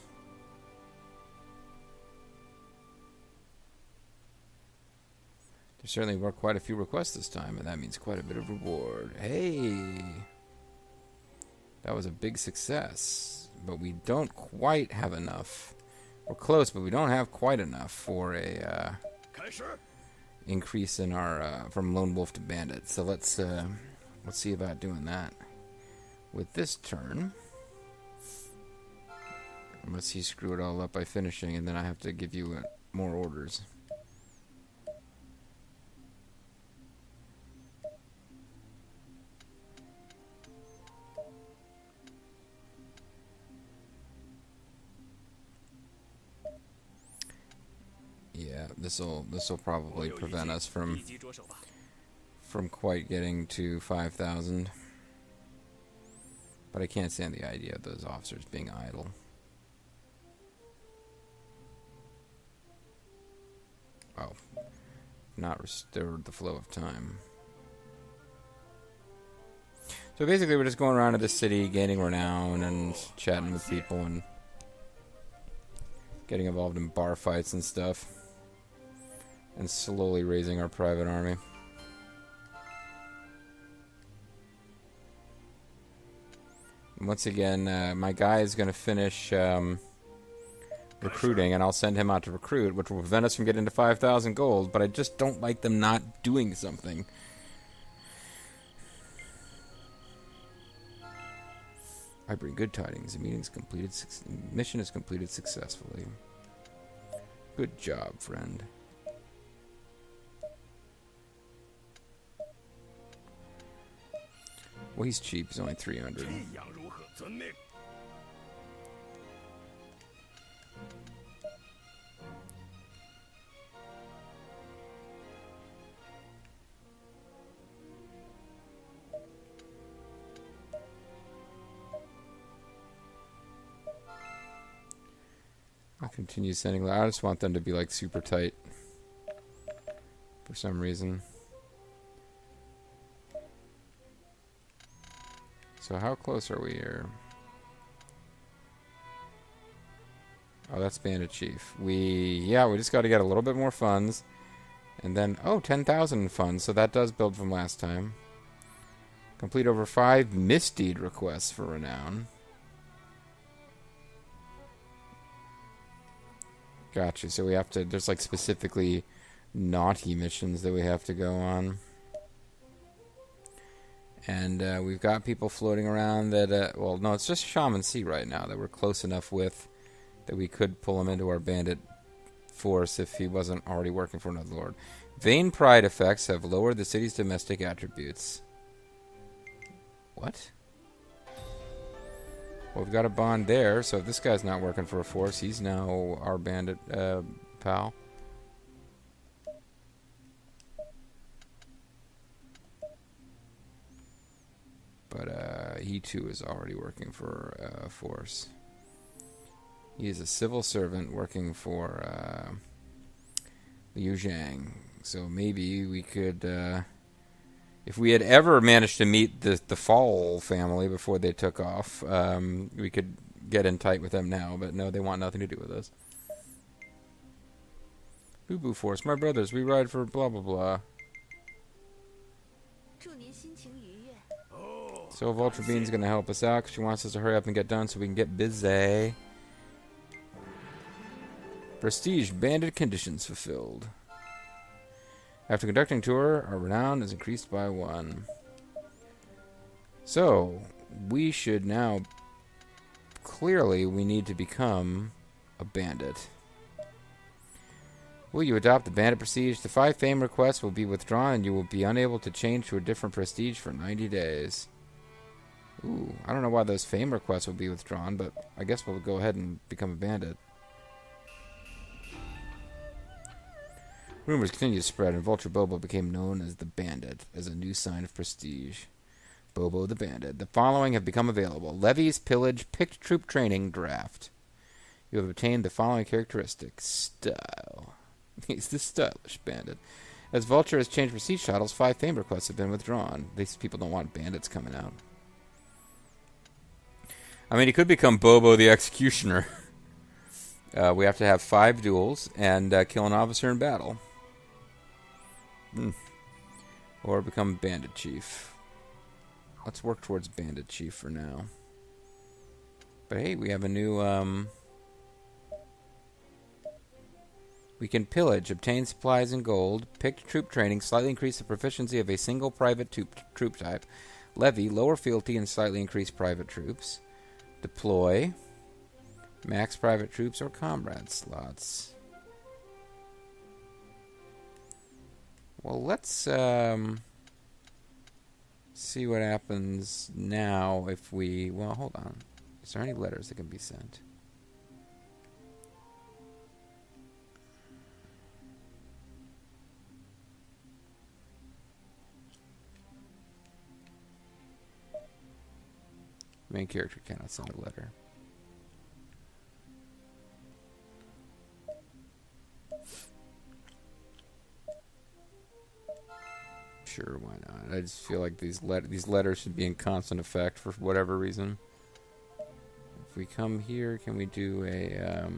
There certainly were quite a few requests this time, and that means quite a bit of reward. Hey! That was a big success. But we don't quite have enough. We're close, but we don't have quite enough for a increase in our from Lone Wolf to Bandit. So let's see about doing that with this turn. Unless he screw it all up by finishing, and then I have to give you more orders. Yeah, this'll probably prevent us from quite getting to 5,000. But I can't stand the idea of those officers being idle. Oh, not restored the flow of time. So basically, we're just going around to the city, gaining renown and chatting with people and getting involved in bar fights and stuff. And slowly raising our private army. And once again, my guy is going to finish recruiting, and I'll send him out to recruit, which will prevent us from getting to 5,000 gold, but I just don't like them not doing something. I bring good tidings. The mission is completed successfully. Good job, friend. Well, he's cheap. He's only 300. I'll continue sending. I just want them to be like super tight for some reason. So how close are we here? Oh, that's Bandit Chief. We just got to get a little bit more funds. And then, 10,000 funds. So that does build from last time. Complete over 5 misdeed requests for renown. Gotcha. So we have to, there's like specifically naughty missions that we have to go on. And we've got people floating around that, well, no, it's just Shaman C right now that we're close enough with that we could pull him into our bandit force if he wasn't already working for another lord. Vain pride effects have lowered the city's domestic attributes. What? Well, we've got a bond there, so if this guy's not working for a force, he's now our bandit pal. But he too is already working for a force. He is a civil servant working for Liu Zhang. So maybe we could, if we had ever managed to meet the Fall family before they took off, we could get in tight with them now. But no, they want nothing to do with us. Boo Boo Force, my brothers, we ride for blah blah blah. So Vulture Bean's gonna help us out because she wants us to hurry up and get done so we can get busy. Prestige, bandit conditions fulfilled. After conducting tour, our renown is increased by 1. So, we should now... Clearly, we need to become a bandit. Will you adopt the bandit prestige? The 5 fame requests will be withdrawn and you will be unable to change to a different prestige for 90 days. Ooh, I don't know why those fame requests will be withdrawn, but I guess we'll go ahead and become a bandit. Rumors continued to spread, and Vulture Bobo became known as the Bandit, as a new sign of prestige. Bobo the Bandit. The following have become available. Levies, Pillage, Picked Troop Training, Draft. You have obtained the following characteristics. Style. He's the stylish bandit. As Vulture has changed prestige titles, 5 fame requests have been withdrawn. These people don't want bandits coming out. I mean, he could become Bobo the Executioner. We have to have 5 duels and kill an officer in battle. Or become Bandit Chief. Let's work towards Bandit Chief for now. But hey, we have a new... We can pillage, obtain supplies and gold, pick troop training, slightly increase the proficiency of a single private troop type, levy, lower fealty and slightly increase private troops, deploy, max private troops or comrade slots. Well, let's see what happens now if we... Well, hold on. Is there any letters that can be sent? Main character cannot send a letter. Sure, why not? I just feel like these letters should be in constant effect for whatever reason. If we come here, can we do a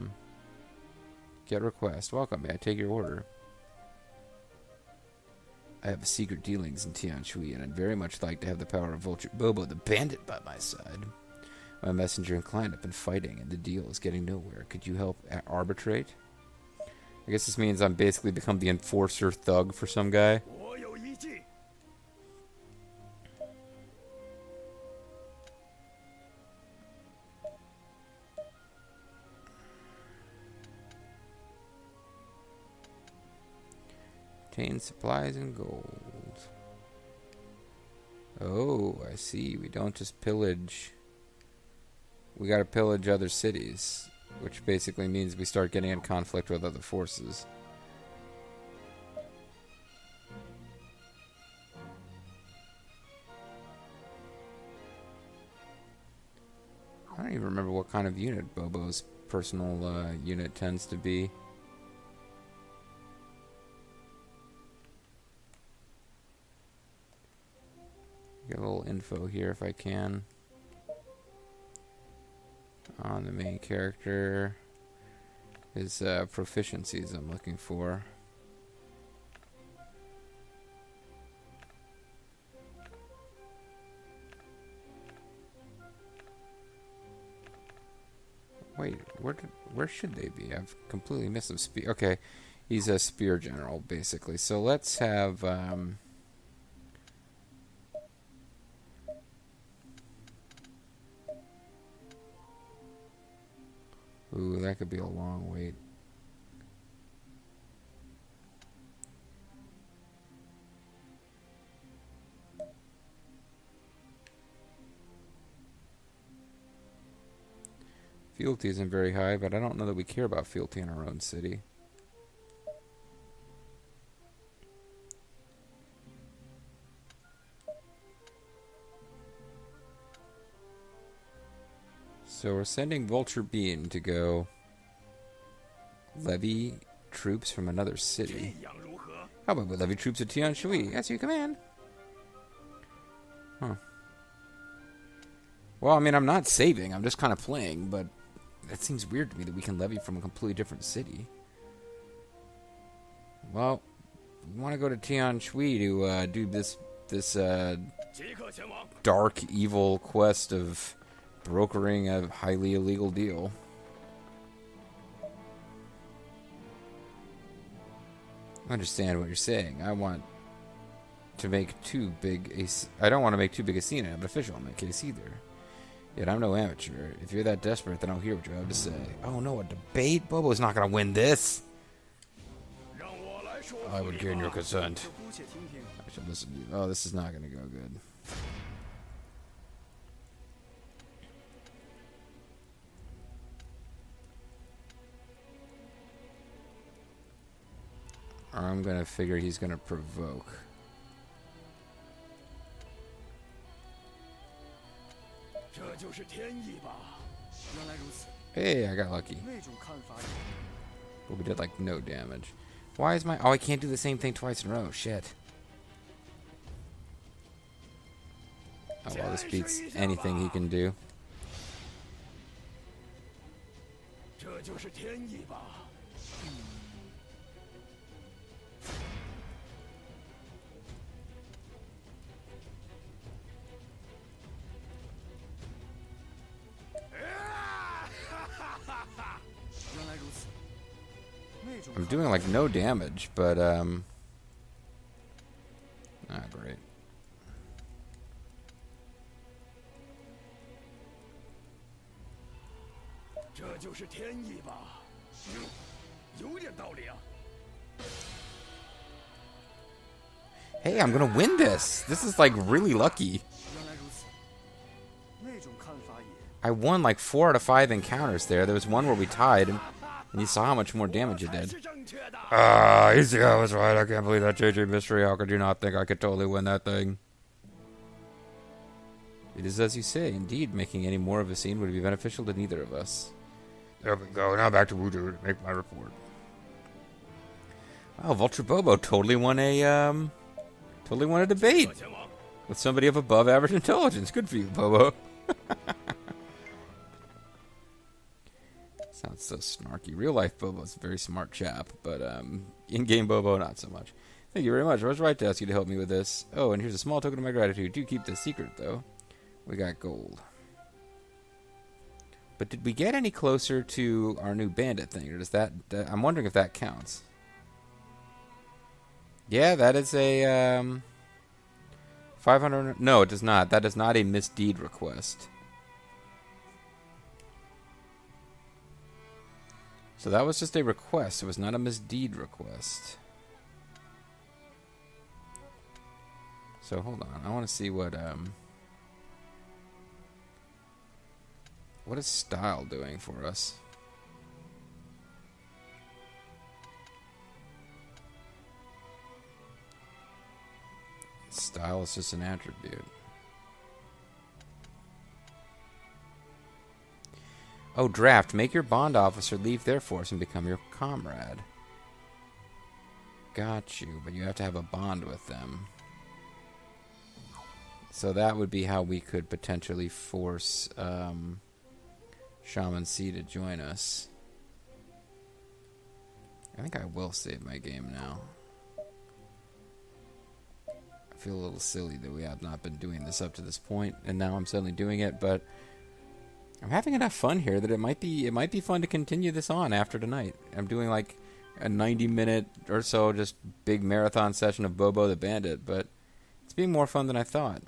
get request? Welcome, may I take your order? I have secret dealings in Tianshui, and I'd very much like to have the power of Vulture Bobo the Bandit by my side. My messenger and client have been fighting, and the deal is getting nowhere. Could you help arbitrate? I guess this means I'm basically become the enforcer thug for some guy. Obtain supplies and gold. Oh, I see. We don't just pillage. We gotta pillage other cities, which basically means we start getting in conflict with other forces. I don't even remember what kind of unit Bobo's personal unit tends to be. Get a little info here if I can on the main character. His proficiencies I'm looking for. Wait, where should they be? I've completely missed them. Okay, he's a spear general basically. So let's have ooh, that could be a long wait. Fealty isn't very high, but I don't know that we care about fealty in our own city. So we're sending Vulture Bean to go levy troops from another city. How about we levy troops at Tianshui? As you command. Huh. Well, I mean, I'm not saving. I'm just kind of playing, but that seems weird to me that we can levy from a completely different city. Well, we want to go to Tianshui to do this dark, evil quest of brokering a highly illegal deal. understand what you're saying. I want to make too big a... I don't want to make too big a scene out of official in that case either. Yet I'm no amateur. If you're that desperate, then I'll hear what you have to say. Oh no, a debate? Bobo's not going to win this. I would gain your consent. I should listen to you. Oh, this is not going to go good. Or I'm going to figure he's going to provoke. Hey, I got lucky. But we did like no damage. Why is my... Oh, I can't do the same thing twice in a row. Shit. Oh, well, this beats anything he can do. I'm doing like no damage, but great. Hey, I'm gonna win this. This is like really lucky. I won like 4 out of 5 encounters there. There was one where we tied, and you saw how much more damage it did. Easy, I was right. I can't believe that JJ Mystery. How could you not think I could totally win that thing? It is as you say. Indeed, making any more of a scene would be beneficial to neither of us. There we go. Now back to Voodoo to make my report. Wow, Vulture Bobo totally won a debate with somebody of above average intelligence. Good for you, Bobo. Sounds so snarky. Real life Bobo's a very smart chap, but in-game Bobo, not so much. Thank you very much. I was right to ask you to help me with this. Oh, and here's a small token of my gratitude. Do keep this secret, though. We got gold. But did we get any closer to our new bandit thing, or does that... I'm wondering if that counts. Yeah, that is a 500... No, it does not. That is not a misdeed request. So that was just a request. It was not a misdeed request. So hold on. I want to see what is style doing for us? Style is just an attribute. Oh, draft. Make your bond officer leave their force and become your comrade. Got you, but you have to have a bond with them. So that would be how we could potentially force Shaman C to join us. I think I will save my game now. I feel a little silly that we have not been doing this up to this point, and now I'm suddenly doing it, but I'm having enough fun here that it might be fun to continue this on after tonight. I'm doing like a 90-minute or so just big marathon session of Bobo the Bandit, but it's being more fun than I thought.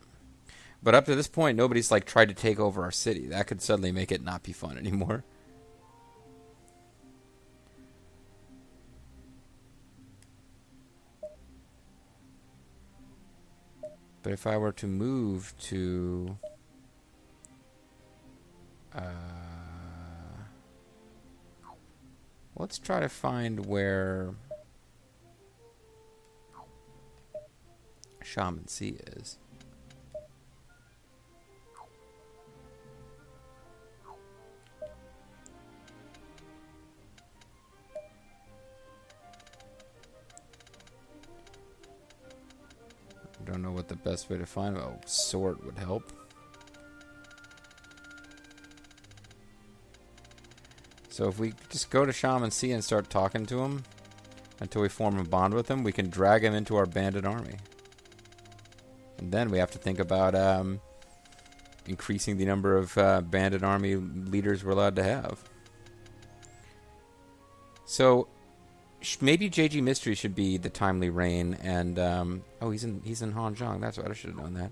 But up to this point, nobody's like tried to take over our city. That could suddenly make it not be fun anymore. But if I were to move to let's try to find where Shaman C is. I don't know what the best way to find him. Oh, sort would help. So if we just go to Shaman C and start talking to him until we form a bond with him, we can drag him into our bandit army. And then we have to think about increasing the number of bandit army leaders we're allowed to have. So maybe JG Mystery should be the Timely Rain, and oh, he's in Hanzhong. That's right. I should have known that.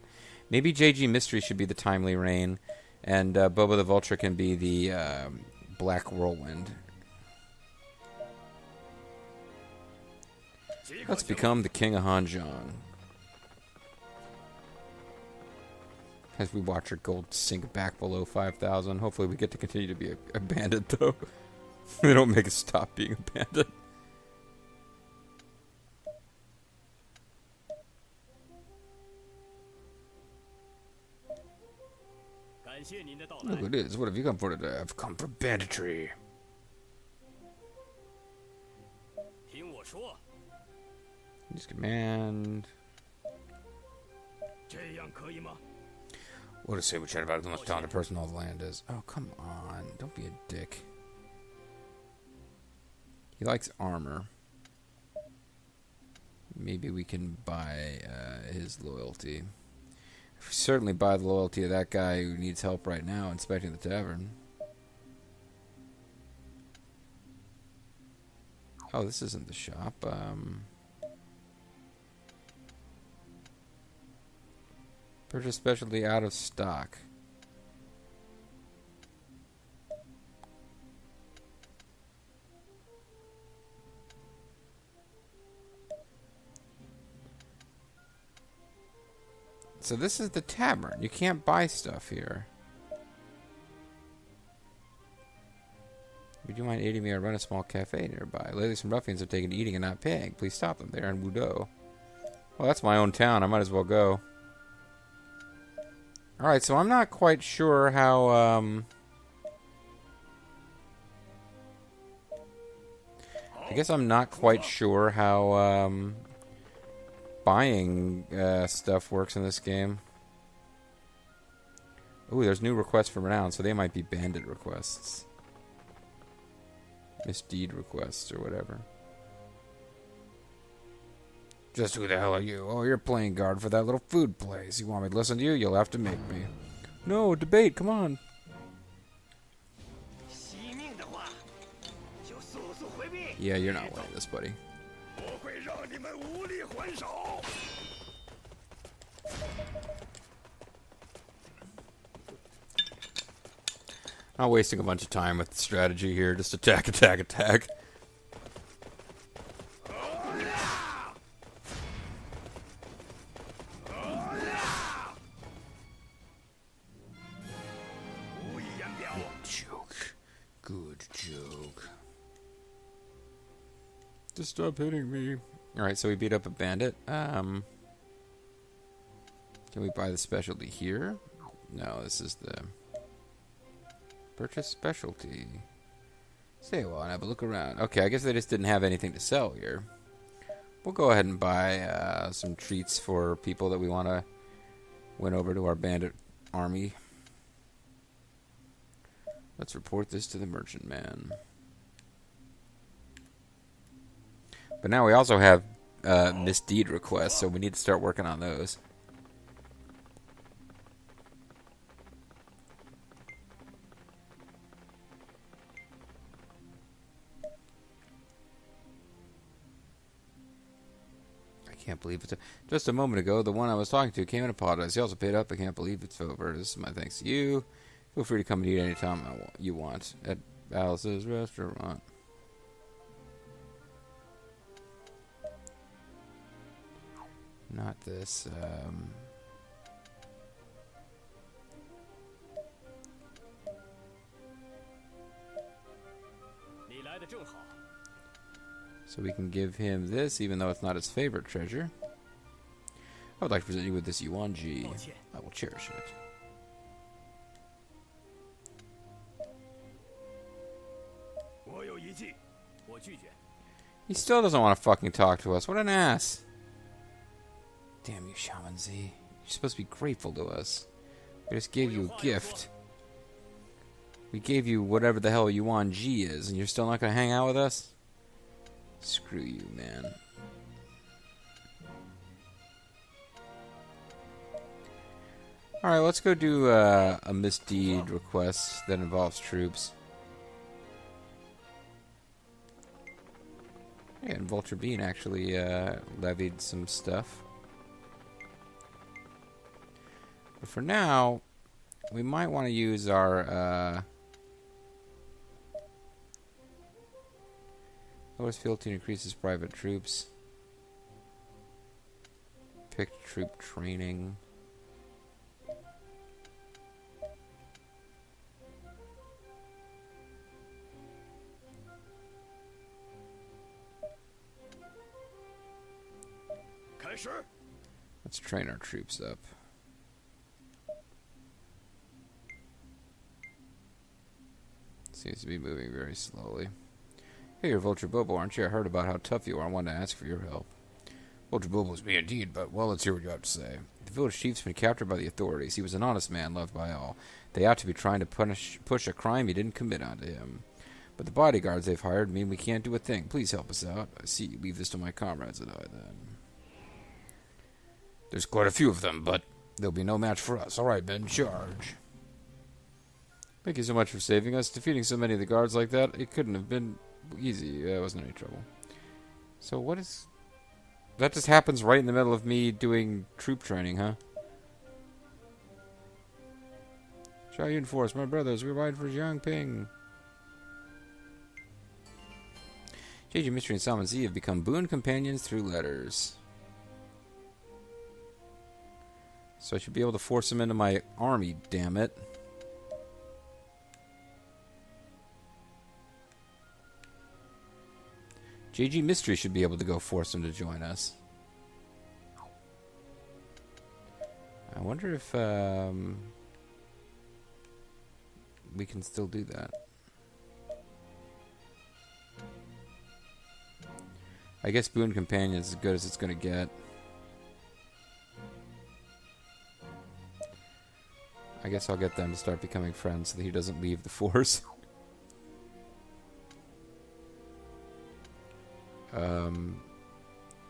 Maybe JG Mystery should be the Timely Rain, and Bobo the Vulture can be the Black Whirlwind. Let's become the King of Hanzhong. As we watch our gold sink back below 5,000. Hopefully we get to continue to be a bandit, though. They don't make us stop being a bandit. Look at this. What have you come for today? I've come for banditry. Use command. What a say we chat about the most talented person in all the land is. Oh, come on. Don't be a dick. He likes armor. Maybe we can buy his loyalty. We certainly buy the loyalty of that guy who needs help right now inspecting the tavern. Oh, this isn't the shop. Purchase specialty out of stock. So this is the tavern. You can't buy stuff here. Would you mind aiding me? I run a small cafe nearby. Lately some ruffians have taken to eating and not paying. Please stop them. They are in Wudo. Well, that's my own town. I might as well go. Alright, so I'm not quite sure how, I guess I'm not quite sure how, buying, stuff works in this game. Ooh, there's new requests for renown, so they might be bandit requests. Misdeed requests, or whatever. Just who the hell are you? Oh, you're playing guard for that little food place. You want me to listen to you? You'll have to make me. No, debate, come on. Yeah, you're not winning this, buddy. Not wasting a bunch of time with the strategy here. Just attack, attack, attack. Good joke. Just stop hitting me. Alright, so we beat up a bandit. Can we buy the specialty here? No, this is the purchase specialty. Stay a while and have a look around. Okay, I guess they just didn't have anything to sell here. We'll go ahead and buy some treats for people that we want to win over to our bandit army. Let's report this to the merchant man. But now we also have misdeed requests, so we need to start working on those. I can't believe it's just a moment ago. The one I was talking to came and apologized. He also paid up. I can't believe it's over. This is my thanks to you. Feel free to come and eat anytime you want at Alice's restaurant. Not this. So we can give him this, even though it's not his favorite treasure. I would like to present you with this Yuan Ji. I will cherish it. He still doesn't want to fucking talk to us. What an ass. Damn you, Shaman Z. You're supposed to be grateful to us. We just gave you a gift. We gave you whatever the hell Yuan Ji is, and you're still not going to hang out with us? Screw you, man. Alright, let's go do a misdeed request that involves troops. Yeah, and Vulture Bean actually levied some stuff. But for now, we might want to use our lowers field to increases private troops. Picked troop training. Let's train our troops up. Seems to be moving very slowly. Hey, you're Vulture Bobo, aren't you? I heard about how tough you are. I wanted to ask for your help. Vulture Bobo is me indeed, but, well, let's hear what you have to say. The village chief's been captured by the authorities. He was an honest man, loved by all. They ought to be trying to push a crime he didn't commit onto him. But the bodyguards they've hired mean we can't do a thing. Please help us out. I see you leave this to my comrades and I, then. There's quite a few of them, but they'll be no match for us. All right, men, charge. Thank you so much for saving us. Defeating so many of the guards like that, it couldn't have been easy. It wasn't any trouble. So what is... That just happens right in the middle of me doing troop training, huh? Xiaoyun Force, my brothers, we ride for Jiangping. JJ Mystery and Salmon Z have become boon companions through letters. So I should be able to force them into my army, damn it. JG Mystery should be able to go force them to join us. I wonder if we can still do that. I guess Boon Companion is as good as it's going to get. I guess I'll get them to start becoming friends so that he doesn't leave the force.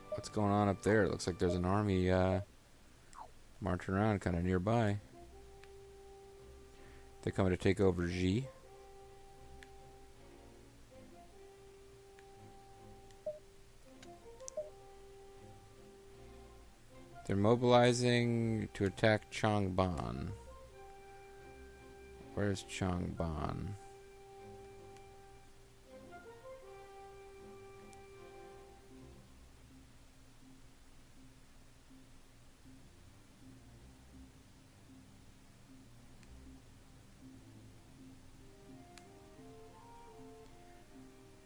What's going on up there? It looks like there's an army marching around kind of nearby. They're coming to take over Xi. They're mobilizing to attack Changban. Where's Changban?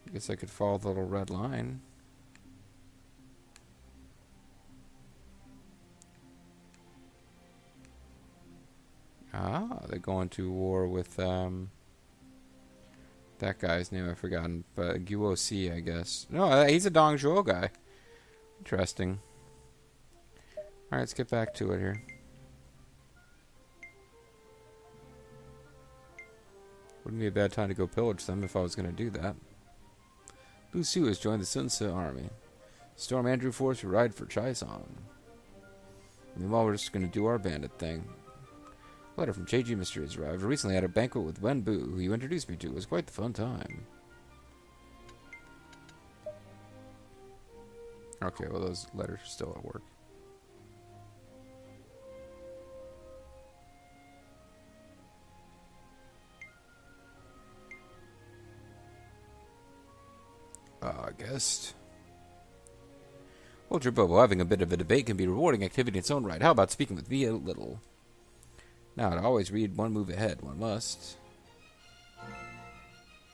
I guess I could follow the little red line. Ah, they're going to war with that guy's name I've forgotten, but Guo Si, I guess. No, he's a Dongzhuo guy. Interesting. Alright, let's get back to it here. Wouldn't be a bad time to go pillage them if I was going to do that. Lu Su has joined the Sun Ce army. Storm Andrew Force will ride for Chaisong. Meanwhile, we're just going to do our bandit thing. A letter from JG Mystery has arrived. I recently had a banquet with Wen Bu, who you introduced me to. It was quite the fun time. Okay, well, those letters are still at work. August. Vulture Bobo, having a bit of a debate can be a rewarding activity in its own right. How about speaking with me a little? Now, to always read one move ahead, one must.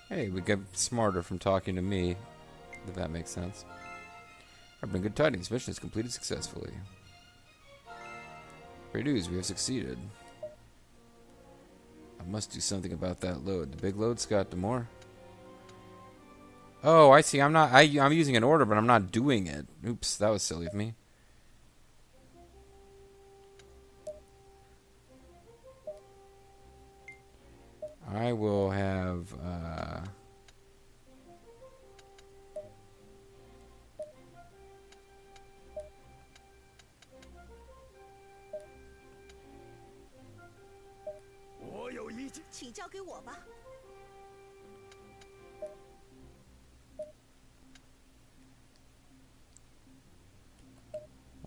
Hey, we get smarter from talking to me, if that makes sense. I bring good tidings. Mission is completed successfully. Great news, we have succeeded. I must do something about that load. The big load, Scott Demore? Oh, I see. I'm using an order, but I'm not doing it. Oops, that was silly of me. I will have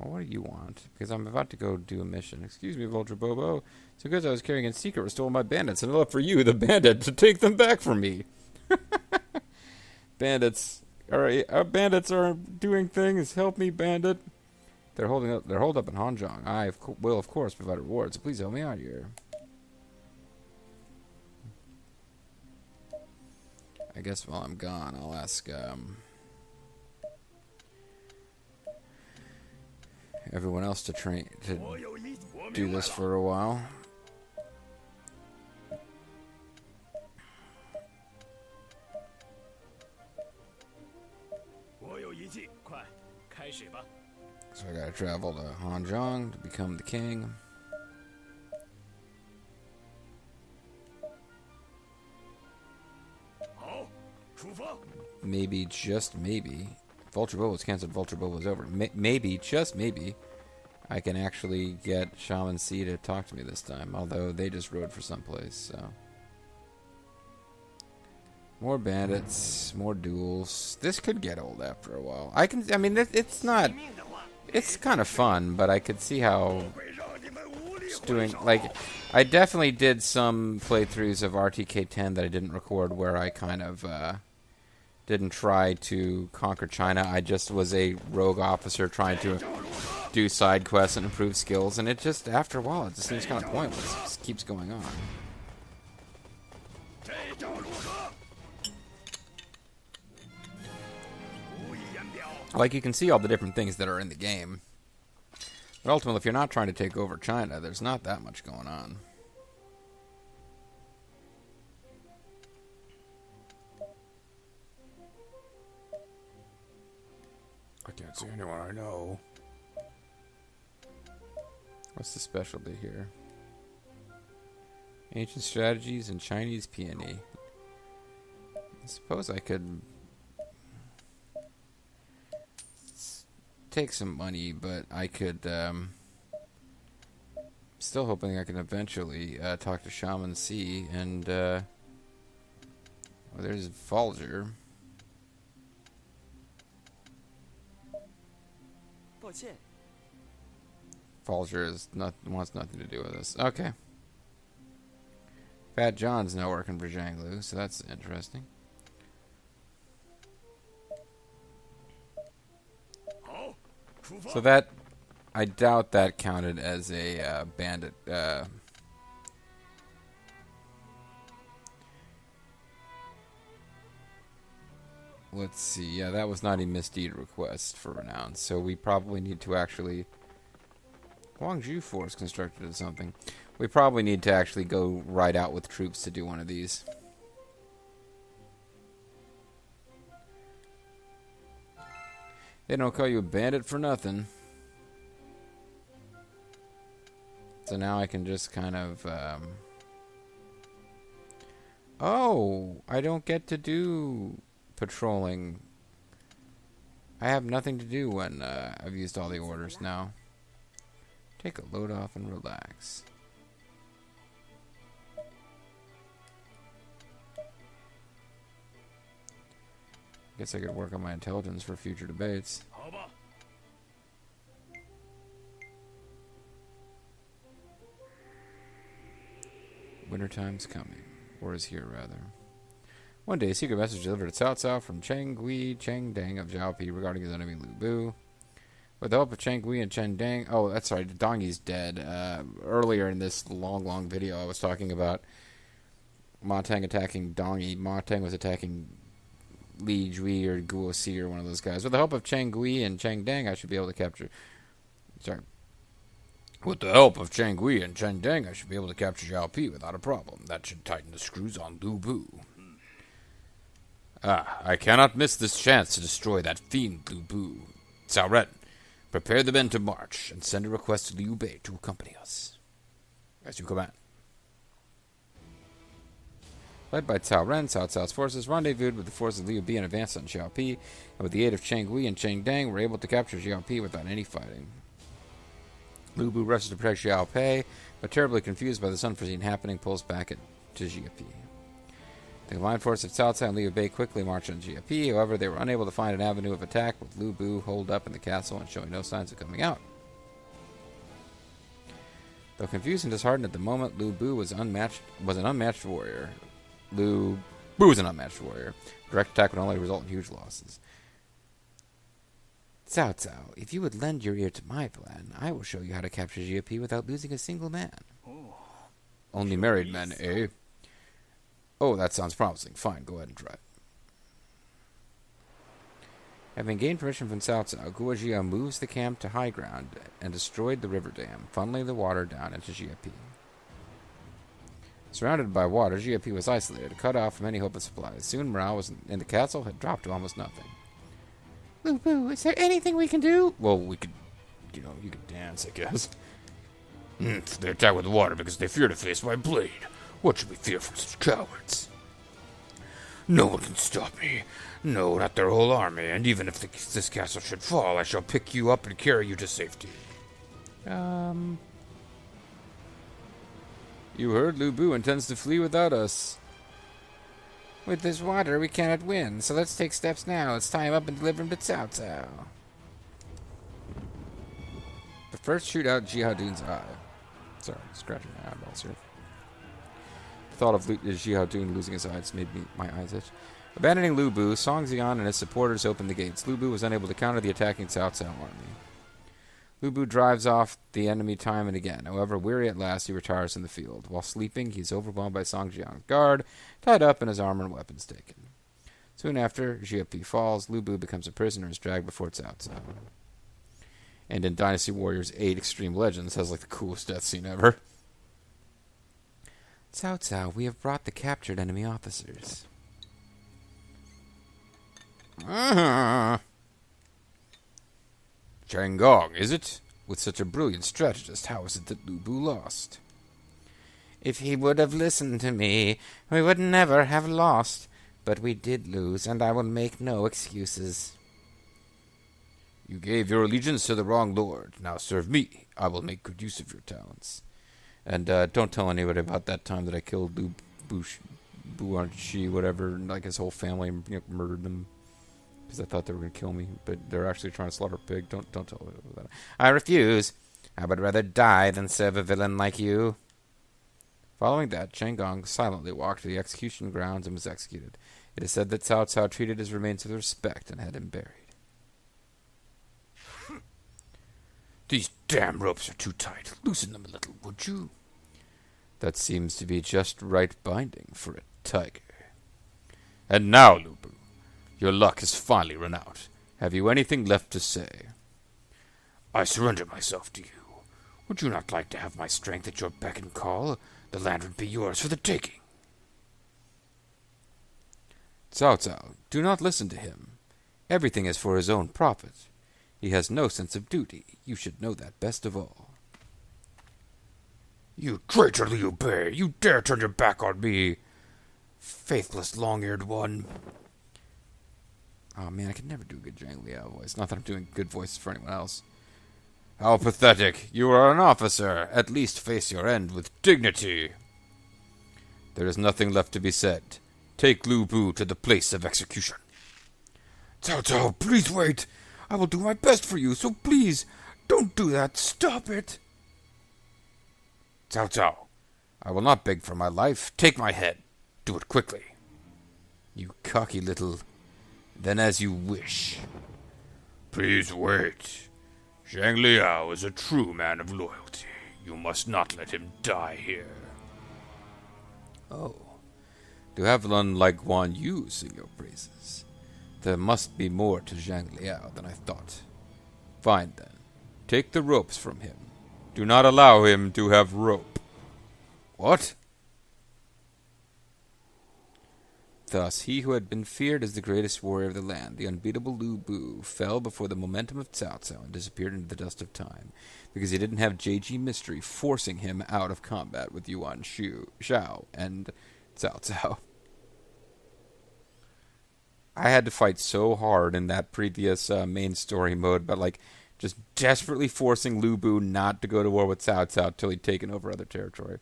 Well, what do you want? Because I'm about to go do a mission. Excuse me, Vulture Bobo. So goods I was carrying in secret were stolen by bandits, and I left for you, the bandit, to take them back from me. Bandits. Alright, bandits are doing things. Help me, bandit. They're holed up in Hanzhong. I will, of course, provide rewards, so please help me out here. I guess while I'm gone, I'll ask, everyone else to do this for a while. So I gotta travel to Hanzhong to become the king. Maybe, just maybe, Vulture Bobo was cancelled, Vulture Bobo was over. Maybe, just maybe, I can actually get Shaman C to talk to me this time, although they just rode for someplace, so. More bandits, more duels. This could get old after a while. I mean, it's not, it's kind of fun, but I could see how it's doing, like, I definitely did some playthroughs of RTK13 that I didn't record where I kind of, didn't try to conquer China. I just was a rogue officer trying to do side quests and improve skills, and it just, after a while, it just seems kind of pointless. It just keeps going on. Like, you can see all the different things that are in the game. But ultimately, if you're not trying to take over China, there's not that much going on. I can't see anyone I know. What's the specialty here? Ancient strategies and Chinese peony. I suppose I could take some money, but I could, still hoping I can eventually talk to Shaman C, and well, there's Falger. Falger wants nothing to do with this. Okay. Fat John's now working for Zhanglu, so that's interesting. So that, I doubt that counted as a bandit. Let's see. Yeah, that was not a misdeed request for renown. So we probably need to actually... Guangzhou Force constructed as something. We probably need to actually go right out with troops to do one of these. They don't call you a bandit for nothing. So now I can just kind of... Oh! I don't get to do patrolling. I have nothing to do when I've used all the orders now. Take a load off and relax. Guess I could work on my intelligence for future debates. Wintertime's coming. Or is here, rather. One day, a secret message delivered to Cao Cao from Cheng Gui Cheng Dang of Zhaopi regarding his enemy Lu Bu. With the help of Cheng Gui and Chen Dang... Oh, that's right, Dongi's dead. Earlier in this long video, I was talking about Ma Teng attacking Dongi. Ma Teng was attacking Li Jui or Guo Si or one of those guys. With the help of Cheng Gui and Cheng Dang, I should be able to capture... Sorry. With the help of Cheng Gui and Chen Dang, I should be able to capture Zhao Pi without a problem. That should tighten the screws on Lu Bu. Ah, I cannot miss this chance to destroy that fiend Lu Bu. Cao Ren, prepare the men to march and send a request to Liu Bei to accompany us. As you command. Led by Cao Ren, Cao Cao's forces rendezvoused with the forces of Liu Bei and advanced on Zhao Pi, and with the aid of Cheng Gui and Cheng Dang, were able to capture Zhao Pi without any fighting. Lu Bu rushes to protect Zhao Pei, but terribly confused by this unforeseen happening, pulls back to Zhao Pi. The combined force of Cao Cao and Liu Bei quickly marched on Zhao Pi. However, they were unable to find an avenue of attack, with Lu Bu holed up in the castle and showing no signs of coming out. Though confused and disheartened at the moment, Lu Bu was an unmatched warrior. Lu Bu was an unmatched warrior. Direct attack would only result in huge losses. Cao Cao, if you would lend your ear to my plan, I will show you how to capture GOP without losing a single man. Oh. Only married men, eh? Oh, that sounds promising. Fine, go ahead and try it. Having gained permission from Cao Cao, Guojia moves the camp to high ground and destroyed the river dam, funneling the water down into GOP. Surrounded by water, GOP was isolated, cut off from any hope of supplies. Soon morale in the castle had dropped to almost nothing. Lu Bu, is there anything we can do? Well, we could, you could dance, I guess. They attack with water because they fear to face my blade. What should we fear from such cowards? No one can stop me. No, not their whole army. And even if this castle should fall, I shall pick you up and carry you to safety. You heard Lu Bu intends to flee without us. With this water, we cannot win, so let's take steps now. Let's tie him up and deliver him to Cao Cao. But first, shoot out Jihadun's eye. Sorry, scratching my eyeballs here. The thought of Jihadun losing his eyes made my eyes itch. Abandoning Lu Bu, Song Xian and his supporters opened the gates. Lu Bu was unable to counter the attacking Cao Cao army. Lu Bu drives off the enemy time and again. However, weary at last, he retires in the field. While sleeping, he is overwhelmed by Song Xian's guard, tied up and his armor and weapons taken. Soon after, GOP falls. Lu Bu becomes a prisoner and is dragged before Cao Cao. And in Dynasty Warriors 8 Extreme Legends has like the coolest death scene ever. Cao Cao, we have brought the captured enemy officers. Chang Gong, is it? With such a brilliant strategist, how is it that Lu Bu lost? If he would have listened to me, we would never have lost. But we did lose, and I will make no excuses. You gave your allegiance to the wrong lord. Now serve me. I will make good use of your talents. And don't tell anybody about that time that I killed Lu Bu, whatever, like his whole family, murdered them. Because I thought they were going to kill me, but they're actually trying to slaughter a pig. Don't tell them that. I refuse. I would rather die than serve a villain like you. Following that, Chang Gong silently walked to the execution grounds and was executed. It is said that Cao Cao treated his remains with respect and had him buried. These damn ropes are too tight. Loosen them a little, would you? That seems to be just right binding for a tiger. And now, Lu Bu, your luck has finally run out. Have you anything left to say? I surrender myself to you. Would you not like to have my strength at your beck and call? The land would be yours for the taking. Cao Cao, do not listen to him. Everything is for his own profit. He has no sense of duty. You should know that best of all. You traitor Liu Bei! You dare turn your back on me! Faithless long-eared one. Oh man, I can never do a good Zhang Liao voice. Not that I'm doing good voices for anyone else. How pathetic. You are an officer. At least face your end with dignity. There is nothing left to be said. Take Lu Bu to the place of execution. Cao Cao, please wait. I will do my best for you, so please, don't do that. Stop it. Cao Cao, I will not beg for my life. Take my head. Do it quickly. You cocky little... Then as you wish. Please wait. Zhang Liao is a true man of loyalty. You must not let him die here. Oh. To have one like Guan Yu sing your praises. There must be more to Zhang Liao than I thought. Fine then. Take the ropes from him. Do not allow him to have rope. What? Thus, he who had been feared as the greatest warrior of the land, the unbeatable Lu Bu, fell before the momentum of Cao Cao and disappeared into the dust of time, because he didn't have JG Mystery forcing him out of combat with Yuan Shao and Cao Cao. I had to fight so hard in that previous main story mode, but like just desperately forcing Lu Bu not to go to war with Cao Cao till he'd taken over other territory.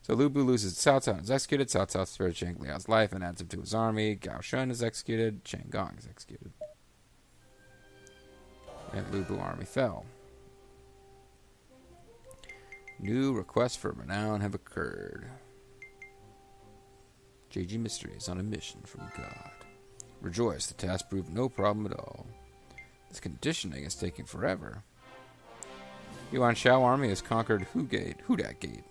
So Lu Bu loses Cao Cao and is executed. Cao Cao spares Zhang Liao's life and adds him to his army. Gao Shun is executed. Chang Gong is executed. And Lu Bu army fell. New requests for renown have occurred. JG Mystery is on a mission from God. Rejoice, the task proved no problem at all. This conditioning is taking forever. Yuan Shao army has conquered Hudat Gate.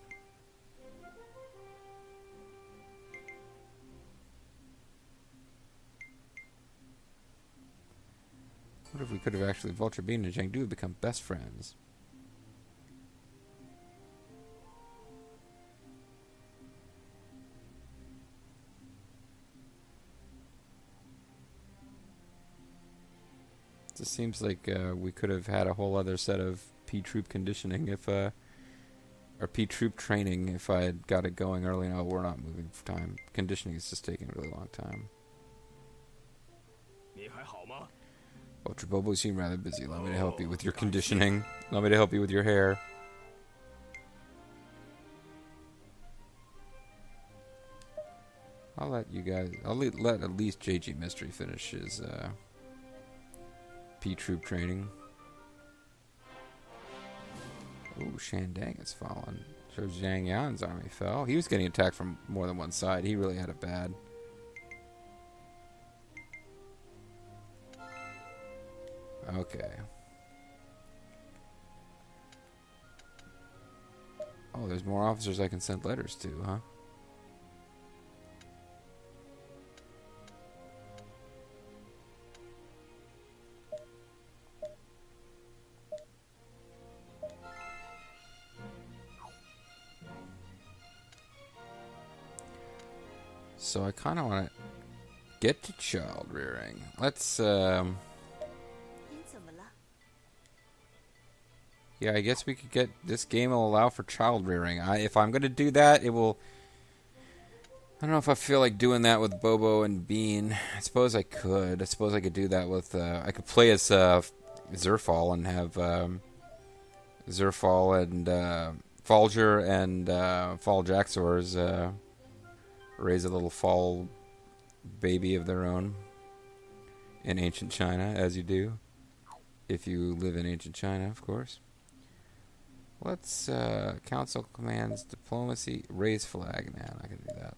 What if we could have actually Vulture Bean and Zhengdu become best friends? It seems like we could have had a whole other set of P-Troop conditioning if, or P-Troop training if I had got it going early. No, we're not moving for time. Conditioning is just taking a really long time. Ultra Bobo, you seem rather busy. Allow me to help you with your conditioning. Allow me to help you with your hair. I'll let you guys... I'll let at least JG Mystery finish his P-Troop training. Ooh, Shandang has fallen. So Zhang Yan's army fell. He was getting attacked from more than one side. He really had it bad. Okay. Oh, there's more officers I can send letters to, huh? So I kind of want to get to child rearing. Let's, yeah, I guess we could get... This game will allow for child rearing. If I'm going to do that, it will... I don't know if I feel like doing that with Bobo and Bean. I suppose I could. I suppose I could do that with... I could play as Zerfall and have Zerfall and Falger and Fall Jaxors raise a little fall baby of their own in ancient China, as you do. If you live in ancient China, of course. Let's, council commands, diplomacy, raise flag. Nah, I'm not going to do that.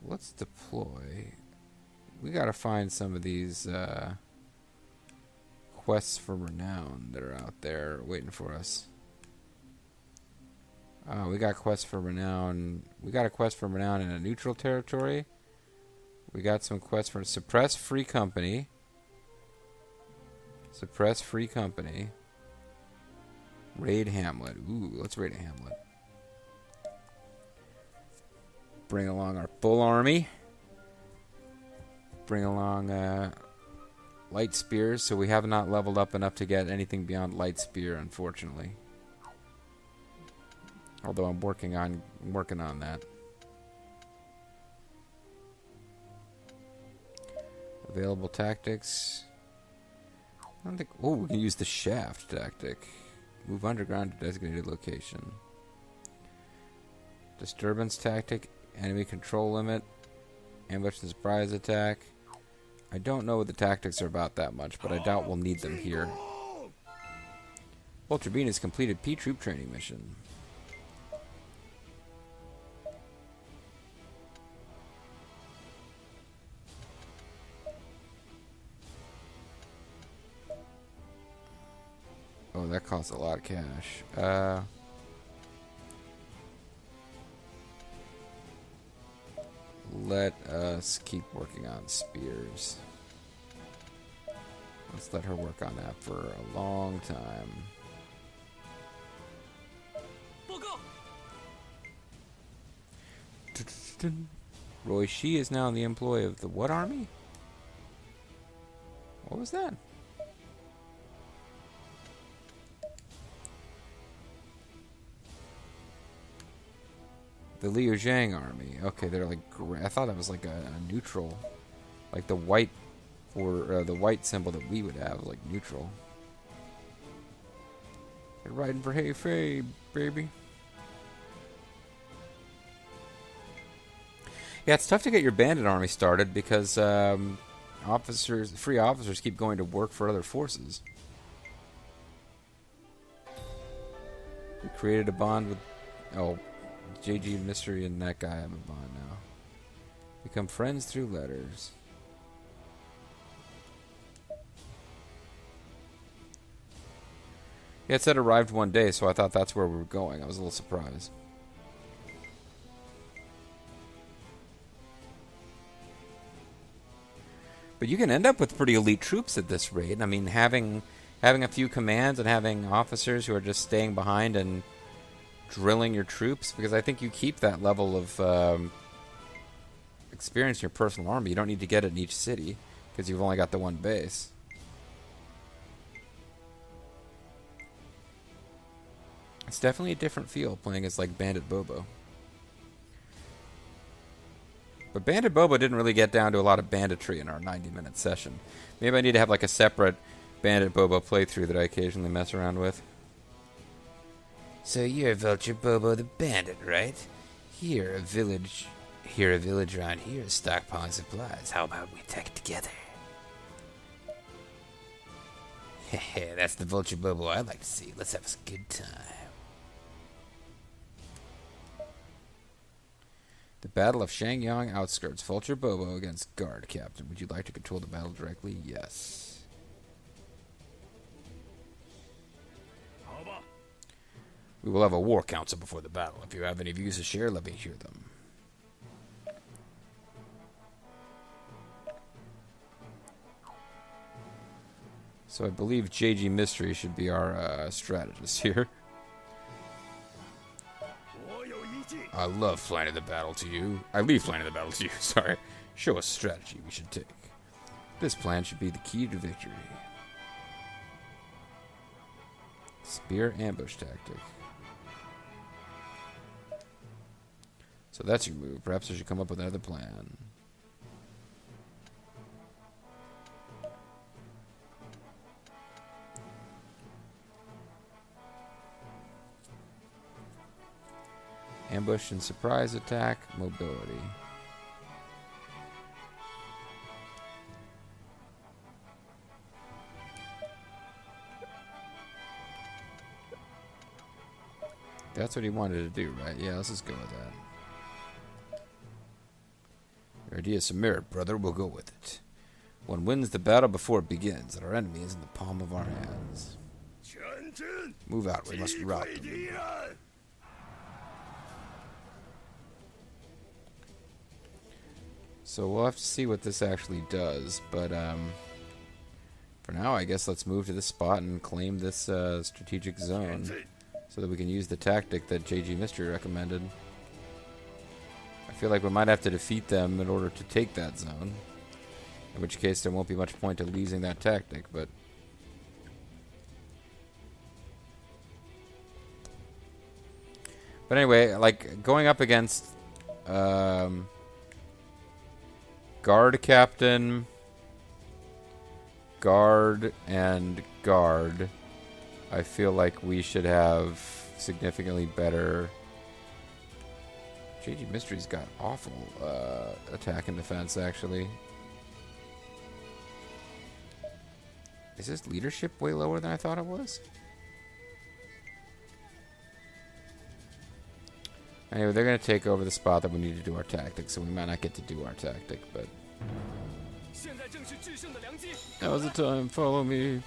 Let's deploy. We got to find some of these, quests for renown that are out there waiting for us. We got quests for renown. We got a quest for renown in a neutral territory. We got some quests for suppress free company. Suppress free company. Raid Hamlet. Ooh, let's raid a Hamlet. Bring along our full army. Bring along light spears. So we have not leveled up enough to get anything beyond light spear, unfortunately. Although I'm working on that. Available tactics. I don't think... Oh, we can use the shaft tactic. Move underground to designated location. Disturbance tactic. Enemy control limit. Ambush and surprise attack. I don't know what the tactics are about that much, but I doubt we'll need them here. Vulture Bean has completed P-Troop training mission. Oh, that costs a lot of cash. Let us keep working on spears. Let's let her work on that for a long time. Roy Shi is now in the employ of the what army? What was that? The Liu Zhang army. Okay, they're like... I thought that was like a neutral. Like the white... Or the white symbol that we would have. Like neutral. They're riding for Hey Fei, baby. Yeah, it's tough to get your bandit army started because... I free officers keep going to work for other forces. We created a bond with... Oh, JG Mystery and that guy have a bond now. Become friends through letters. Yeah, it said arrived one day, so I thought that's where we were going. I was a little surprised. But you can end up with pretty elite troops at this rate. I mean, having a few commands and having officers who are just staying behind and drilling your troops, because I think you keep that level of experience in your personal army. You don't need to get it in each city, because you've only got the one base. It's definitely a different feel playing as like Bandit Bobo. But Bandit Bobo didn't really get down to a lot of banditry in our 90-minute session. Maybe I need to have like a separate Bandit Bobo playthrough that I occasionally mess around with. So you're Vulture Bobo the Bandit, right? Here a village around here is stockpiling supplies. How about we attack together? Heh, that's the Vulture Bobo I'd like to see. Let's have a good time. The Battle of Shangyang Outskirts. Vulture Bobo against Guard Captain. Would you like to control the battle directly? Yes. We will have a war council before the battle. If you have any views to share, let me hear them. So I believe JG Mystery should be our strategist here. I love flying to the battle to you. I leave flying to the battle to you, sorry. Show us strategy we should take. This plan should be the key to victory. Spear ambush tactic. So that's your move. Perhaps I should come up with another plan. Ambush and surprise attack, mobility. That's what he wanted to do, right? Yeah, let's just go with that. Your idea is some merit, brother. We'll go with it. One wins the battle before it begins, and our enemy is in the palm of our hands. Move out. We must rout them. So we'll have to see what this actually does, but for now, I guess let's move to this spot and claim this strategic zone so that we can use the tactic that JG Mystery recommended. I feel like we might have to defeat them in order to take that zone, in which case there won't be much point to using that tactic, but... But anyway, like, going up against... Guard Captain, Guard, and Guard, I feel like we should have significantly better... JG Mystery's got awful attack and defense, actually. Is his leadership way lower than I thought it was? Anyway, they're going to take over the spot that we need to do our tactic, so we might not get to do our tactic, but... Now's the time, follow me.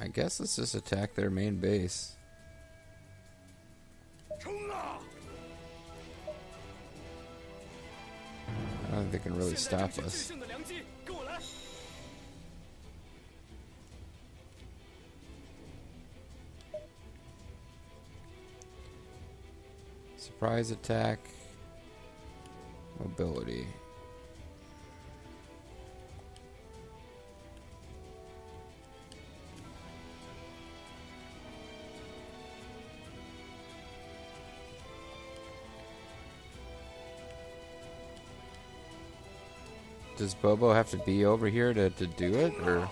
I guess let's just attack their main base. I don't think they can really stop us. Surprise attack. Mobility. Does Bobo have to be over here to do it, or?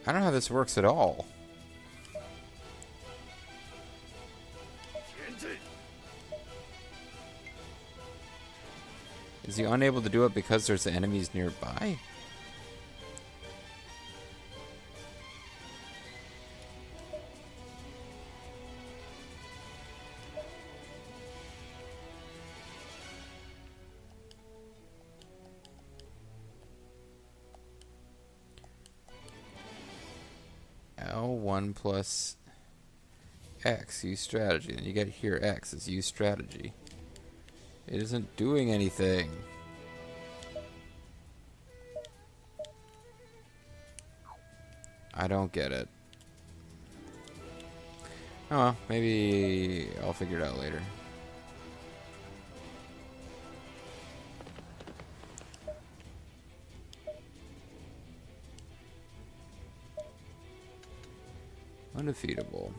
I don't know how this works at all. Is he unable to do it because there's enemies nearby? L1 plus X, use strategy. Then you get here X is use strategy. It isn't doing anything. I don't get it. Oh well, maybe I'll figure it out later. Undefeatable.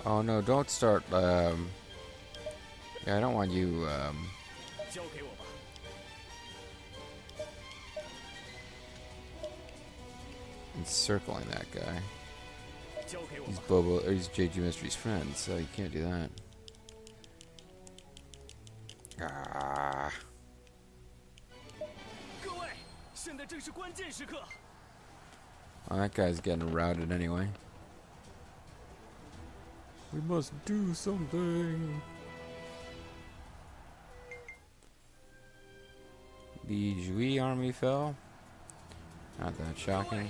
Oh no, don't start, yeah, I don't want you, encircling that guy. He's Bobo, or he's JG Mystery's friend, so you can't do that. Ah. Well, that guy's getting routed anyway. We must do something. The Jui army fell. Not that shocking.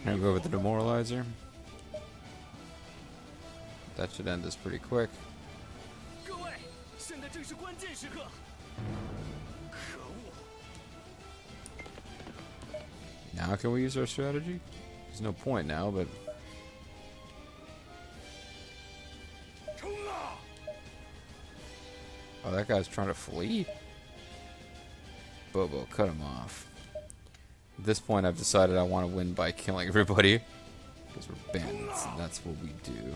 Gonna go with the demoralizer. That should end this pretty quick. Now can we use our strategy? There's no point now, but... Oh, that guy's trying to flee? Bobo, cut him off. At this point, I've decided I want to win by killing everybody. Because we're bandits, and that's what we do.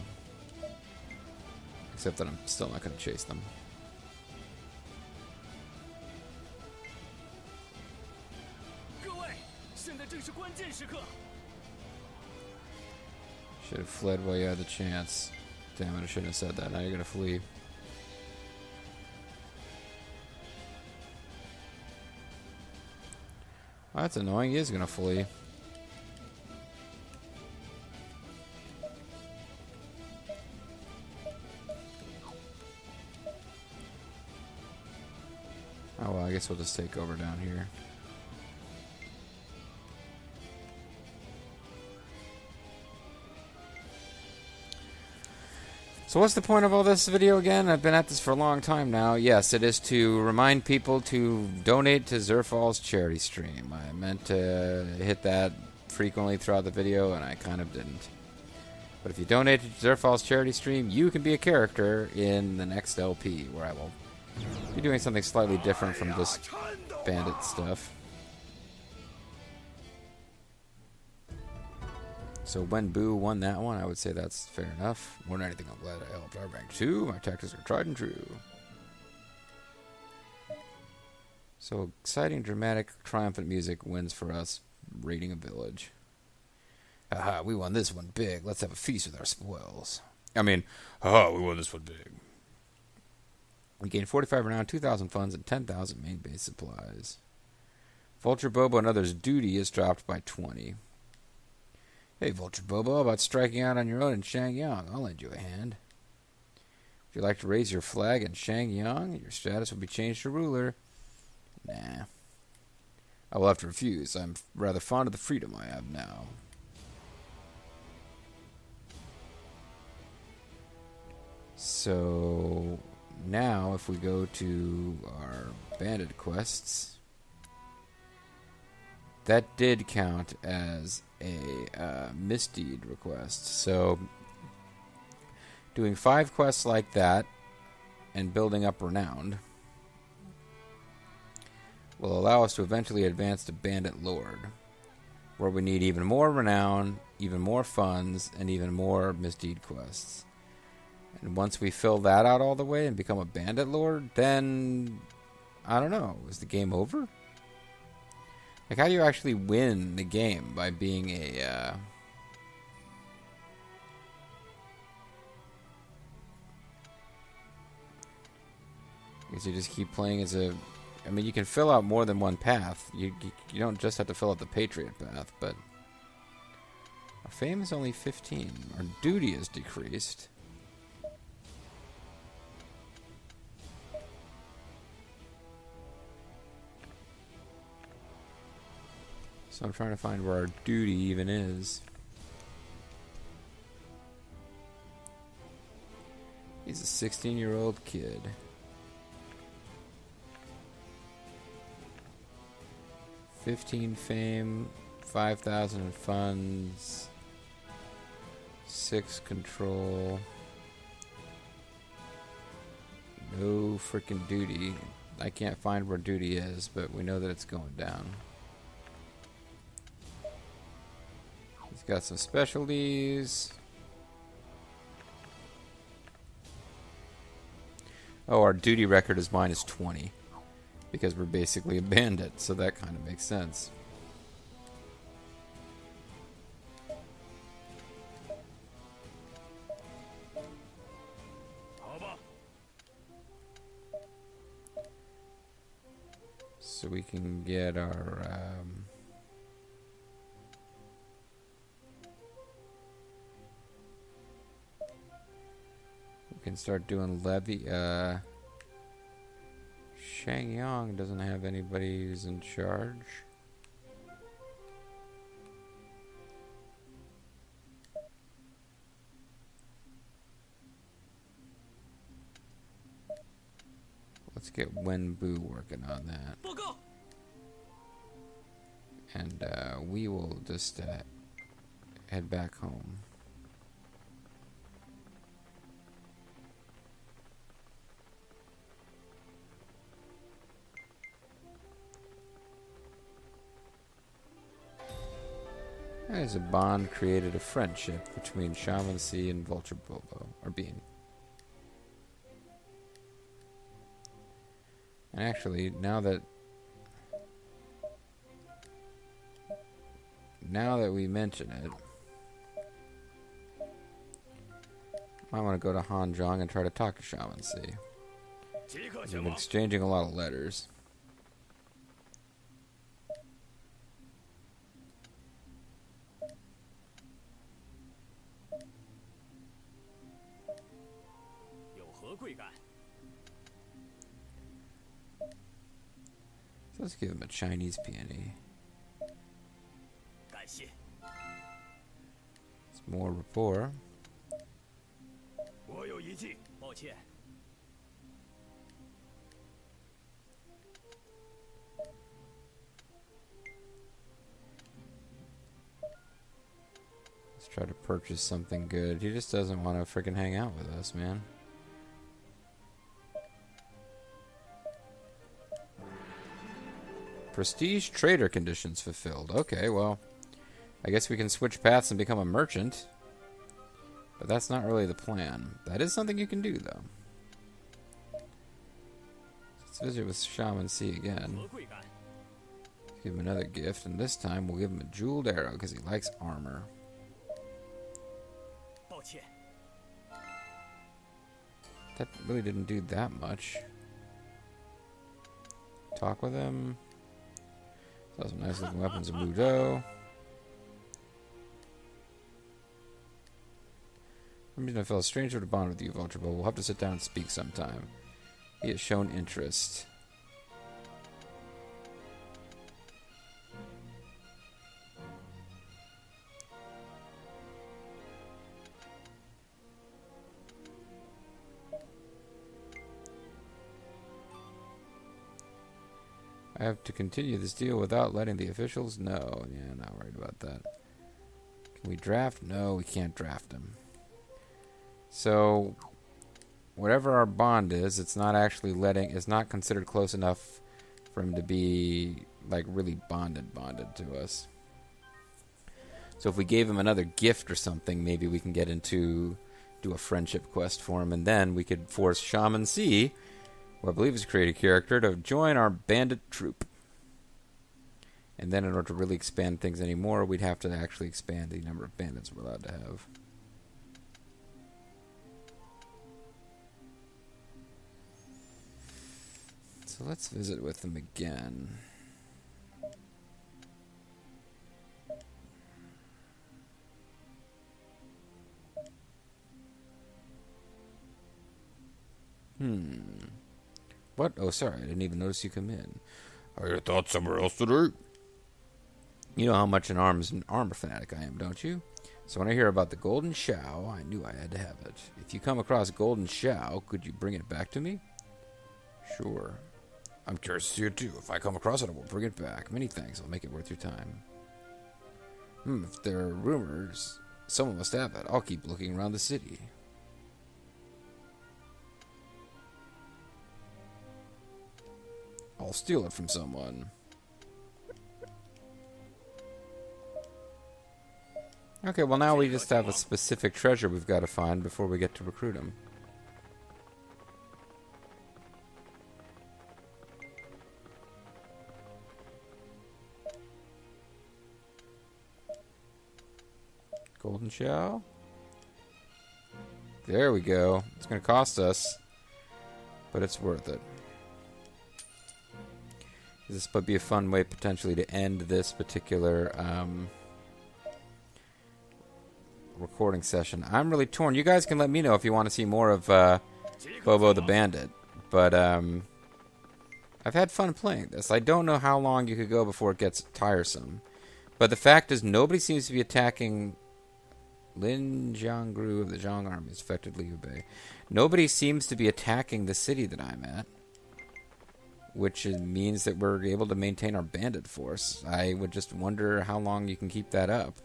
Except that I'm still not going to chase them. Should have fled while you had the chance. Damn it, I shouldn't have said that. Now you're going to flee. Oh, that's annoying. He is going to flee. Oh, well, I guess we'll just take over down here. So what's the point of all this video again? I've been at this for a long time now. Yes, it is to remind people to donate to Zerfall's charity stream. I meant to hit that frequently throughout the video, and I kind of didn't. But if you donate to Zerfall's charity stream, you can be a character in the next LP, where I will be doing something slightly different from this Bandit stuff. So when Boo won that one, I would say that's fair enough. More than anything, I'm glad I helped our rank 2. My tactics are tried and true. So exciting, dramatic, triumphant music wins for us, raiding a village. Haha, we won this one big. Let's have a feast with our spoils. I mean, haha, we won this one big. We gained 45 renown, 2,000 funds, and 10,000 main base supplies. Vulture Bobo and others' duty is dropped by 20. Hey, Vulture Bobo, how about striking out on your own in Shangyang? I'll lend you a hand. If you'd like to raise your flag in Shangyang, your status will be changed to ruler. Nah. I will have to refuse. I'm rather fond of the freedom I have now. So now if we go to our bandit quests, that did count as a misdeed request. So doing 5 quests like that and building up renown will allow us to eventually advance to Bandit Lord, where we need even more renown, even more funds, and even more misdeed quests. And once we fill that out all the way and become a Bandit Lord, then, I don't know, is the game over? Like, how do you actually win the game by being a, I guess you just keep playing as a... I mean, you can fill out more than one path. You don't just have to fill out the Patriot path, but... Our fame is only 15. Our duty is decreased. So I'm trying to find where our duty even is. He's a 16-year-old kid. 15 fame, 5,000 in funds, 6 control, no freaking duty. I can't find where duty is, but we know that it's going down. He's got some specialties. Oh, our duty record is minus 20. Because we're basically a bandit, so that kind of makes sense. So we can get our... we can start doing levy... Shangyang doesn't have anybody who's in charge. Let's get Wenbu working on that. And we will just head back home. As a bond created a friendship between Shaman C and Vulture Bobo, or Bean. And actually, now that we mention it, I want to go to Hanzhong and try to talk to Shaman C. We've been exchanging a lot of letters. So let's give him a Chinese peony. It's more rapport. try to purchase something good. He just doesn't want to freaking hang out with us, man. Prestige trader conditions fulfilled. Okay, well, I guess we can switch paths and become a merchant. But that's not really the plan. That is something you can do, though. Let's visit with Shaman C again. Give him another gift, and this time we'll give him a jeweled arrow because he likes armor. That really didn't do that much. Talk with him. Saw some nice looking weapons of Mudo. For some reason I felt a strange sort of bond with you, Vulture, but we'll have to sit down and speak sometime. He has shown interest. I have to continue this deal without letting the officials know. Yeah, not worried about that. Can we draft? No, we can't draft him. So, whatever our bond is, it's not actually it's not considered close enough for him to be, like, really bonded to us. So if we gave him another gift or something, maybe we can get do a friendship quest for him, and then we could force Shaman C, who I believe is a created character, to join our bandit troop. And then in order to really expand things anymore, we'd have to actually expand the number of bandits we're allowed to have. So let's visit with them again. What? Oh, sorry. I didn't even notice you come in. Are your thoughts somewhere else today? You know how much an armor fanatic I am, don't you? So when I hear about the Golden Shao, I knew I had to have it. If you come across Golden Shao, could you bring it back to me? Sure. I'm curious to see it too. If I come across it, I will bring it back. Many thanks. I'll make it worth your time. If there are rumors, someone must have it. I'll keep looking around the city. I'll steal it from someone. Okay, well now we just have a specific treasure we've got to find before we get to recruit him. Golden Shell? There we go. It's going to cost us, but it's worth it. This would be a fun way potentially to end this particular recording session. I'm really torn. You guys can let me know if you want to see more of Bobo the Bandit. But I've had fun playing this. I don't know how long you could go before it gets tiresome. But the fact is nobody seems to be attacking Lin Jiangru of the Zhang army is affected Liu Bei. Nobody seems to be attacking the city that I'm at, which means that we're able to maintain our bandit force. I would just wonder how long you can keep that up.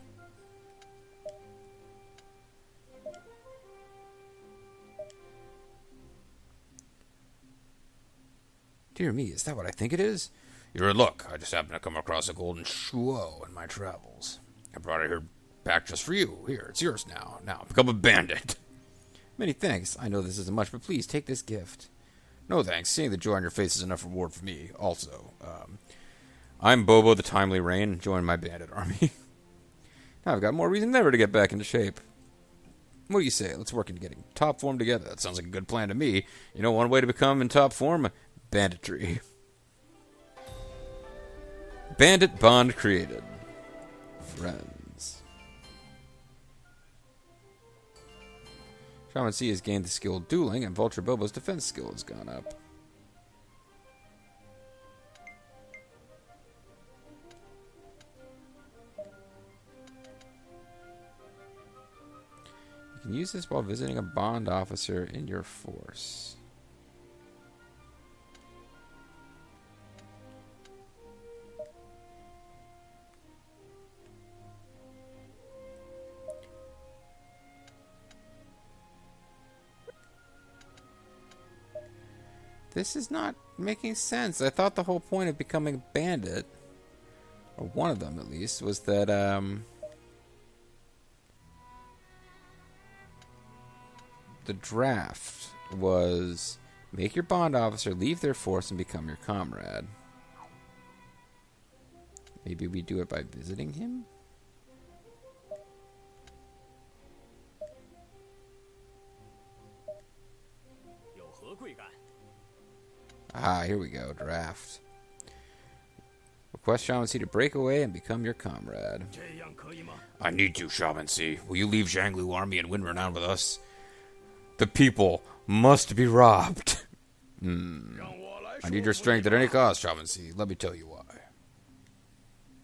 Dear me, is that what I think it is? You're in luck. I just happened to come across a golden shuo in my travels. I brought it here back just for you. Here, it's yours now. Now, become a bandit. Many thanks. I know this isn't much, but please take this gift. No thanks. Seeing the joy on your face is enough reward for me. Also, I'm Bobo the Timely Rain. Join my bandit army. Now I've got more reason than ever to get back into shape. What do you say? Let's work into getting top form together. That sounds like a good plan to me. You know one way to become in top form? Banditry. Bandit bond created. Friends. Shaman C has gained the skill dueling, and Vulture Bobo's defense skill has gone up. You can use this while visiting a bond officer in your force. This is not making sense. I thought the whole point of becoming a bandit, or one of them at least, was that, the draft was make your bond officer leave their force and become your comrade. Maybe we do it by visiting him? Ah, here we go. Draft. Request Shaman C to break away and become your comrade. I need to, Shaman C. Will you leave Zhanglu army and win renown with us? The people must be robbed. I need your strength at any cost, Shaman C. Let me tell you why.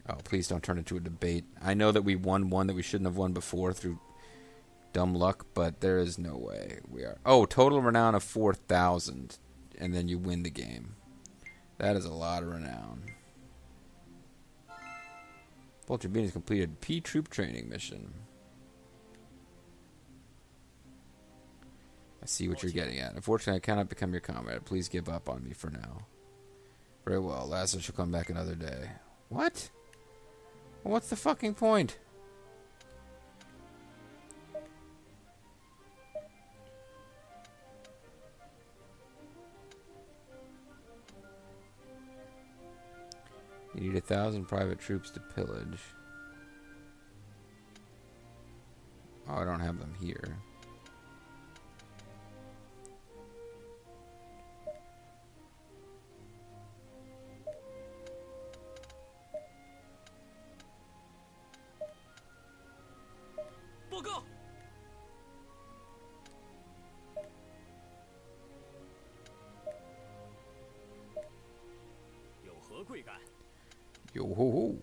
Oh, please don't turn into a debate. I know that we won one that we shouldn't have won before through dumb luck, but there is no way we are. Oh, total renown of 4,000, and then you win the game. That is a lot of renown. Vulture Bean has completed P-Troop training mission. I see what you're getting at. Unfortunately, I cannot become your comrade. Please give up on me for now. Very well. Lazarus shall come back another day. What? What's the fucking point? You need 1,000 private troops to pillage. Oh, I don't have them here. Bobo! Yo ho ho.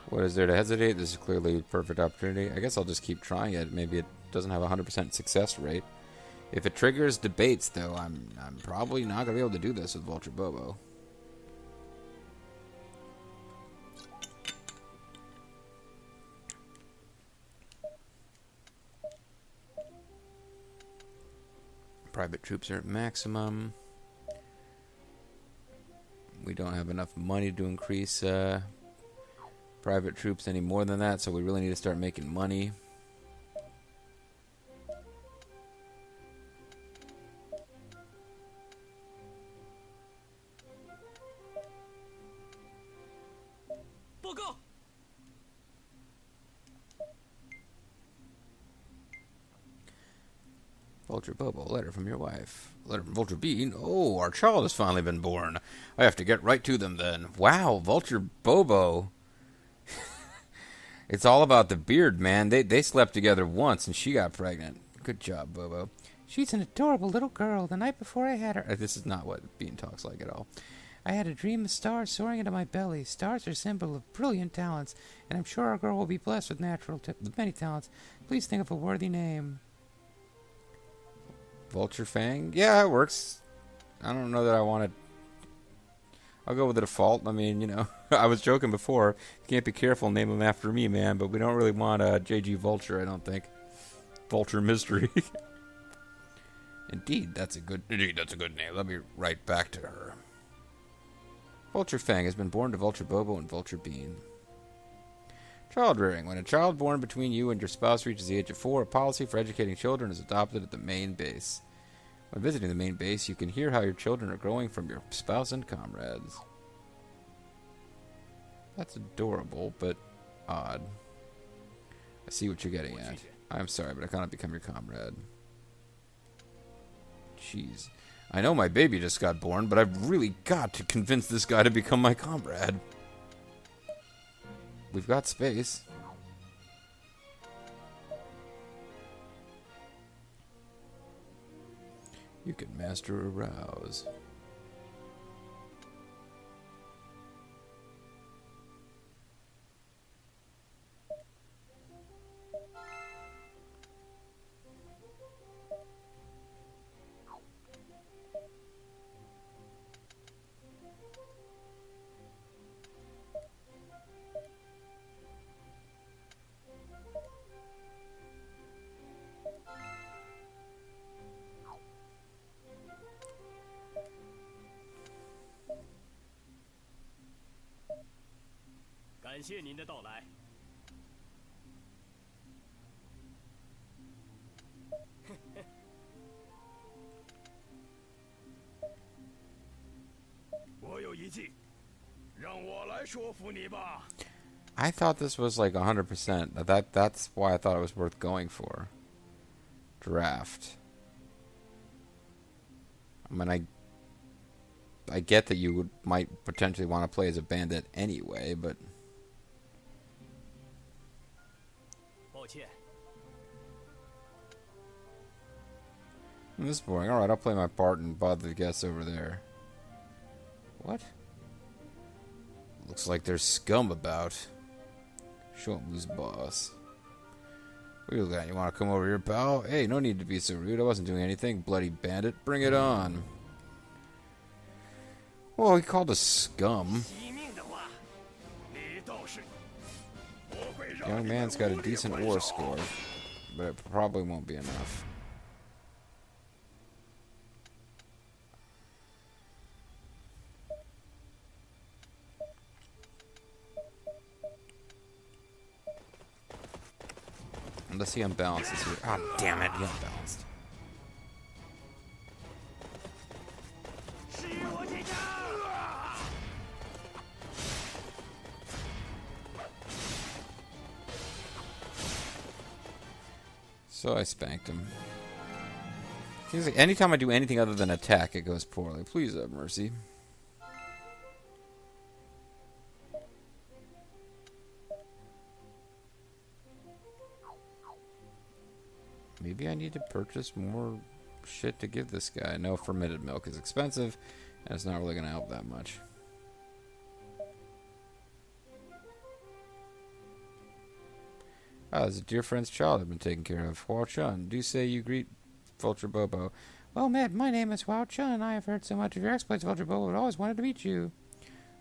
What is there to hesitate? This is clearly a perfect opportunity. I guess I'll just keep trying it. Maybe it doesn't have a 100% success rate. If it triggers debates, though, I'm probably not going to be able to do this with Vulture Bobo. Private troops are at maximum. We don't have enough money to increase private troops any more than that, so we really need to start making money. Bobo! Vulture Bobo, letter from your wife. Letter from Vulture Bean. Oh, our child has finally been born. I have to get right to them then. Wow, Vulture Bobo. It's all about the beard, man. They slept together once and she got pregnant. Good job, Bobo. She's an adorable little girl. The night before I had her... This is not what Bean talks like at all. I had a dream of stars soaring into my belly. Stars are a symbol of brilliant talents, and I'm sure our girl will be blessed with with many talents. Please think of a worthy name. Vulture Fang? Yeah, it works. I don't know that I want to... I'll go with the default. I mean, you know, I was joking before. You can't be careful, name him after me, man. But we don't really want JG Vulture, I don't think. Vulture Mystery. Indeed, that's a good name. Let me write back to her. Vulture Fang has been born to Vulture Bobo and Vulture Bean. Child rearing. When a child born between you and your spouse reaches the age of 4, a policy for educating children is adopted at the main base. When visiting the main base, you can hear how your children are growing from your spouse and comrades. That's adorable, but odd. I see what you're getting at. I'm sorry, but I cannot become your comrade. Jeez. I know my baby just got born, but I've really got to convince this guy to become my comrade. We've got space. You can master arouse. 感谢您的到来。我有一计，让我来说服你吧。 I thought this was like 100%. That's why I thought it was worth going for. Draft. I mean, I get that you might potentially want to play as a bandit anyway, but 抱歉， this is boring. All right, I'll play my part and bother the guests over there. What? Looks like there's scum about. Show him who's boss. What you got? You want to come over here, pal? Hey, no need to be so rude. I wasn't doing anything, bloody bandit. Bring it on. Well, he called us scum. 惜命的话，你倒是。我会让 Young 你 man's 们 got a 无力 decent 回 war 首 score, but it probably won't be enough. Unless he unbalances here. Ah, damn it, he unbalanced. 是我这个。 So I spanked him. Seems like anytime I do anything other than attack, it goes poorly. Please have mercy. Maybe I need to purchase more shit to give this guy. No, fermented milk is expensive, and it's not really going to help that much. Ah, there's a dear friend's child I've been taking care of. Hua Chun, do say you greet Vulture Bobo. Well met, my name is Hua Chun. I have heard so much of your exploits, Vulture Bobo, and always wanted to meet you.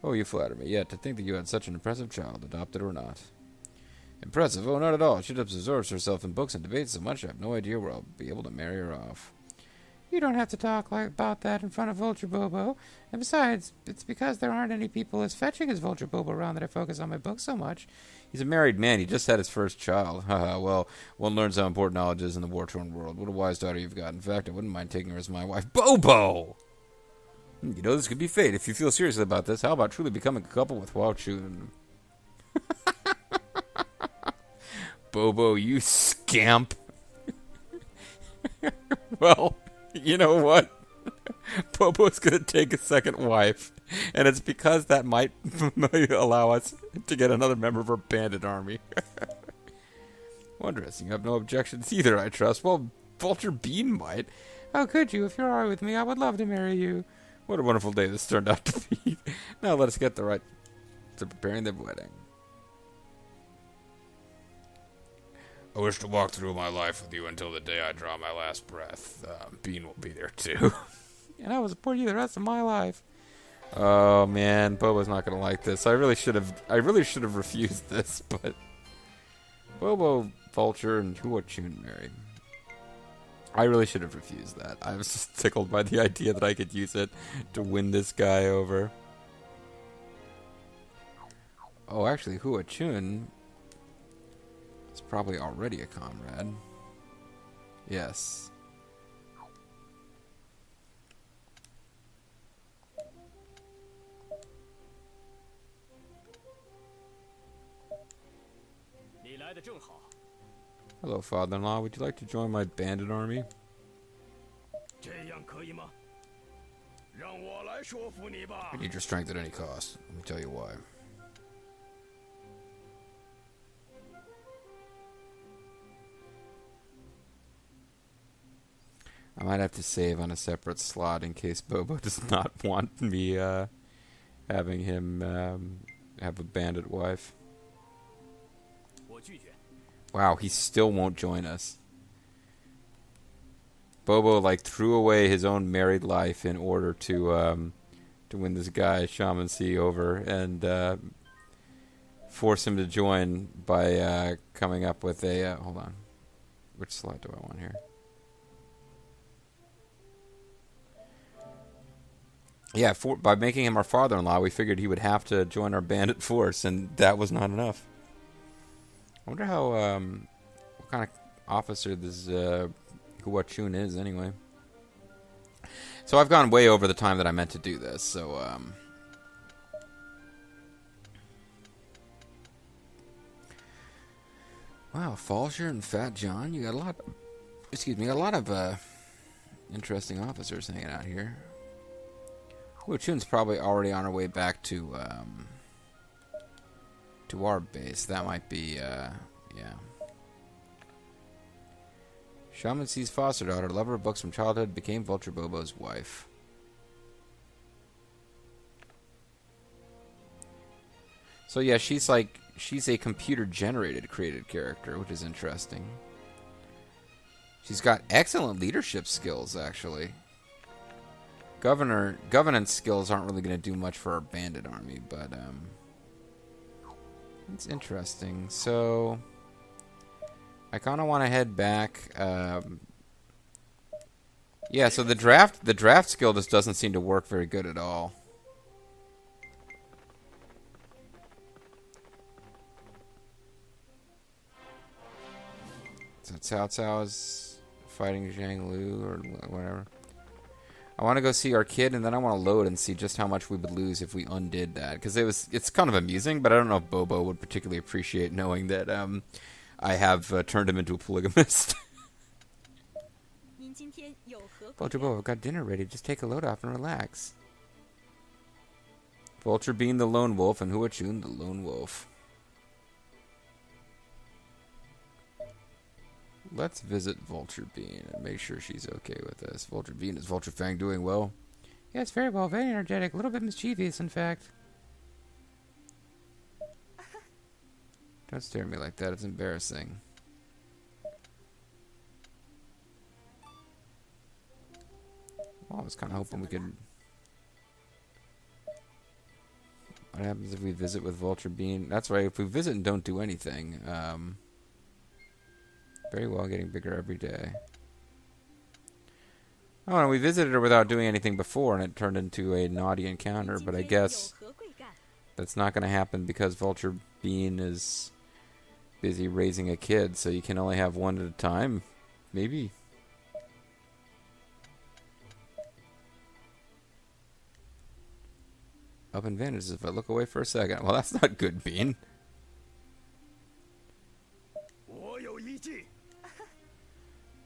Oh, you flatter me. Yet, to think that you had such an impressive child, adopted or not. Impressive? Oh, not at all. She absorbs herself in books and debates so much I have no idea where I'll be able to marry her off. You don't have to talk about that in front of Vulture Bobo. And besides, it's because there aren't any people as fetching as Vulture Bobo around that I focus on my books so much. He's a married man. He just had his first child. Haha, well, one learns how important knowledge is in the war-torn world. What a wise daughter you've got. In fact, I wouldn't mind taking her as my wife. Bobo! You know, this could be fate. If you feel seriously about this, how about truly becoming a couple with Hua Chun? Bobo, you scamp. Well, you know what? Bobo's gonna take a second wife, and it's because that might allow us to get another member of our bandit army. Wondrous, you have no objections either, I trust. Well, Vulture Bean might. How could you? If you're alright with me, I would love to marry you. What a wonderful day this turned out to be. Now let us get right to preparing the wedding. I wish to walk through my life with you until the day I draw my last breath. Bean will be there too. And I will support you the rest of my life. Oh man, Bobo's not gonna like this. I really should have refused this, but Bobo, Vulture, and Hua Chun marry. I really should have refused that. I was just tickled by the idea that I could use it to win this guy over. Oh, actually, Hua Chun is probably already a comrade. Yes. Hello, father-in-law. Would you like to join my bandit army? 这样可以吗？让我来说服你吧。 I need your strength at any cost. Let me tell you why. I might have to save on a separate slot in case Bobo does not want me having him have a bandit wife. 我拒绝。 Wow, he still won't join us. Bobo threw away his own married life in order to win this guy Shaman C over and force him to join by coming up with a hold on. Which slot do I want here? Yeah, by making him our father-in-law, we figured he would have to join our bandit force, and that was not enough. I wonder how, what kind of officer this Hua-chun is, anyway. So I've gone way over the time that I meant to do this, so, wow, Falsher and Fat John, you got a lot, got a lot of, interesting officers hanging out here. Hua-chun's probably already on her way back to our base. That might be, yeah. Shaman sees foster daughter, lover of books from childhood, became Vulture Bobo's wife. So yeah, she's a computer-generated created character, which is interesting. She's got excellent leadership skills, actually. Governance skills aren't really going to do much for our bandit army, but it's interesting. So I kind of want to head back. Yeah, so the draft skill just doesn't seem to work very good at all. So Cao Cao is fighting Zhang Lu or whatever. I want to go see our kid, and then I want to load and see just how much we would lose if we undid that. Because it's kind of amusing, but I don't know if Bobo would particularly appreciate knowing that I have turned him into a polygamist. Vulture Bobo, I've got dinner ready. Just take a load off and relax. Vulture being the lone wolf, and Hua-chun the lone wolf. Let's visit Vulture Bean and make sure she's okay with this. Vulture Bean, is Vulture Fang doing well? Yes, very well. Very energetic. A little bit mischievous, in fact. Don't stare at me like that. It's embarrassing. Well, I was kind of hoping we could... What happens if we visit with Vulture Bean? That's right. If we visit and don't do anything, very well, getting bigger every day. Oh, and we visited her without doing anything before, and it turned into a naughty encounter, but I guess that's not going to happen because Vulture Bean is busy raising a kid, so you can only have one at a time. Maybe. Up advantages if I look away for a second. Well, that's not good, Bean.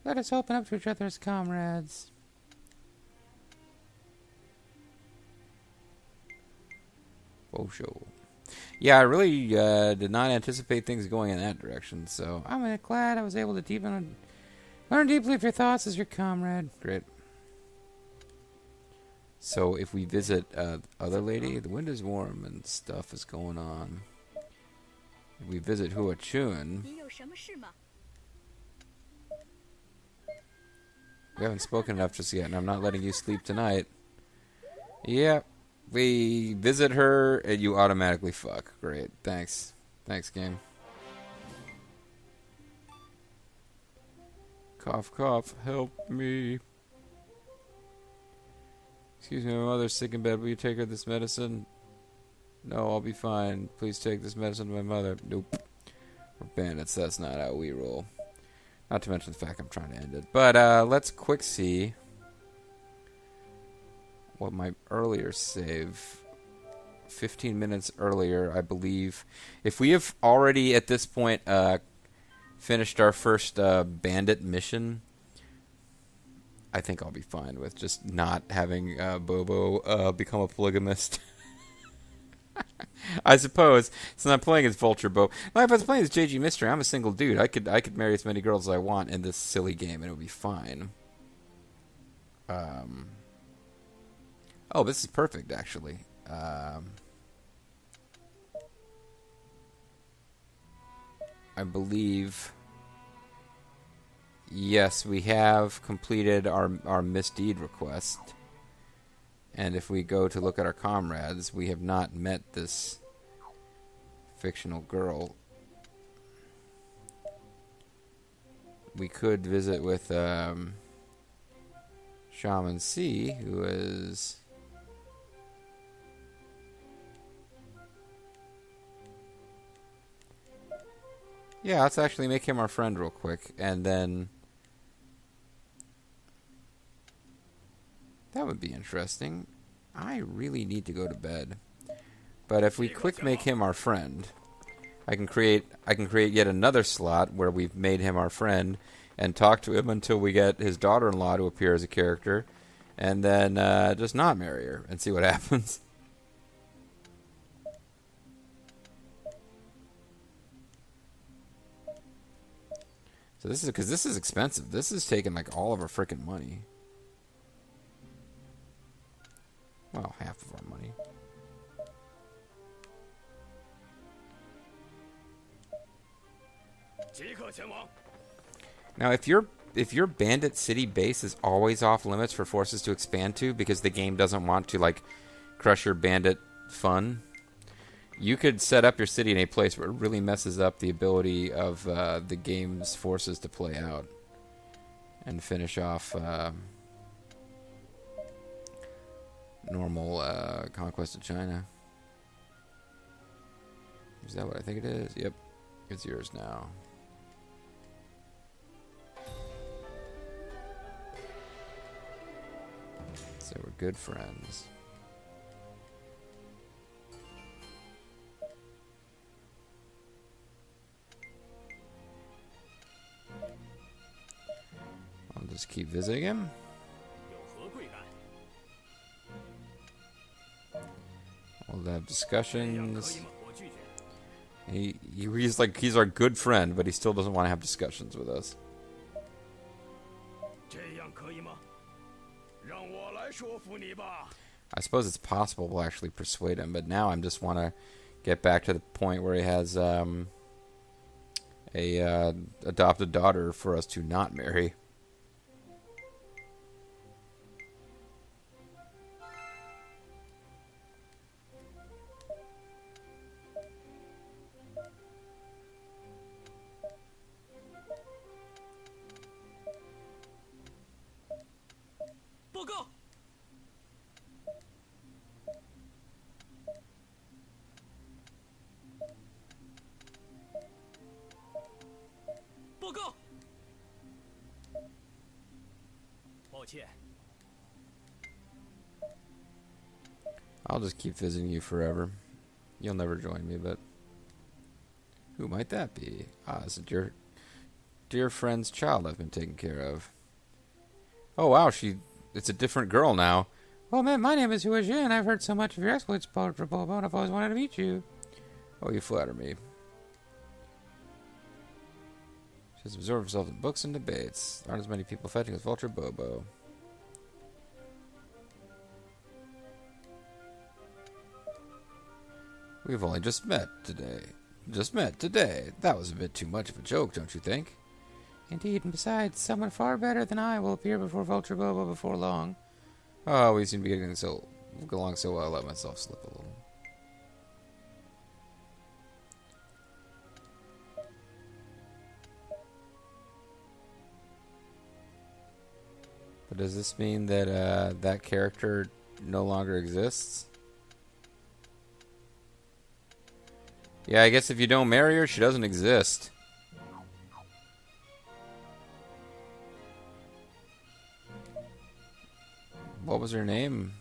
Let us open up to each other as comrades. Bobo. Yeah, I really did not anticipate things going in that direction, so I'm glad I was able to learn deeply of your thoughts as your comrade. Great. So if we visit other lady, the wind is warm and stuff is going on. If we visit Hua-chun, we haven't spoken enough just yet, and I'm not letting you sleep tonight. Yep. We visit her, and you automatically fuck. Great. Thanks. Thanks, game. Cough, cough. Help me. Excuse me, my mother's sick in bed. Will you take her this medicine? No, I'll be fine. Please take this medicine to my mother. Nope. We're bandits. That's not how we roll. Not to mention the fact I'm trying to end it. But let's quick see what my earlier save. 15 minutes earlier, I believe. If we have already at this point finished our first bandit mission, I think I'll be fine with just not having Bobo become a polygamist. I suppose. So I'm playing as Vulture Bobo. If I was playing as JG Mystery, I'm a single dude. I could marry as many girls as I want in this silly game, and it would be fine. Oh, this is perfect, actually. I believe... Yes, we have completed our misdeed request. And if we go to look at our comrades, we have not met this fictional girl. We could visit with Shaman C, who is Yeah, let's actually make him our friend real quick, and then that would be interesting. I really need to go to bed. But if we quick make him our friend, I can create yet another slot where we've made him our friend and talk to him until we get his daughter-in-law to appear as a character, and then just not marry her and see what happens. So this is because this is expensive. This is taking like all of our freaking money. Well, half of our money. Now, if your Bandit City base is always off limits for forces to expand to because the game doesn't want to like crush your bandit fun, you could set up your city in a place where it really messes up the ability of the game's forces to play out and finish off normal conquest of China. Is that what I think it is? Yep, it's yours now. So we're good friends. I'll just keep visiting him. We'll have discussions. He's our good friend, but he still doesn't want to have discussions with us. I suppose it's possible we'll actually persuade him, but now I just want to get back to the point where he has a adopted daughter for us to not marry. I'll just keep visiting you forever. You'll never join me, but who might that be? Ah, it's your dear friend's child I've been taking care of. Oh wow, it's a different girl now. Well, man, my name is shu-han, and I've heard so much of your exploits, Bobo, and I've always wanted to meet you. Oh, you flatter me. She has absorbed herself in books and debates. There aren't as many people fighting as Vulture Bobo. We've only just met today. That was a bit too much of a joke, don't you think? Indeed, and besides, someone far better than I will appear before Vulture Bobo before long. Oh, we seem to be getting along so well, I'll let myself slip a little. But does this mean that that character no longer exists? Yeah, I guess if you don't marry her, she doesn't exist. What was her name?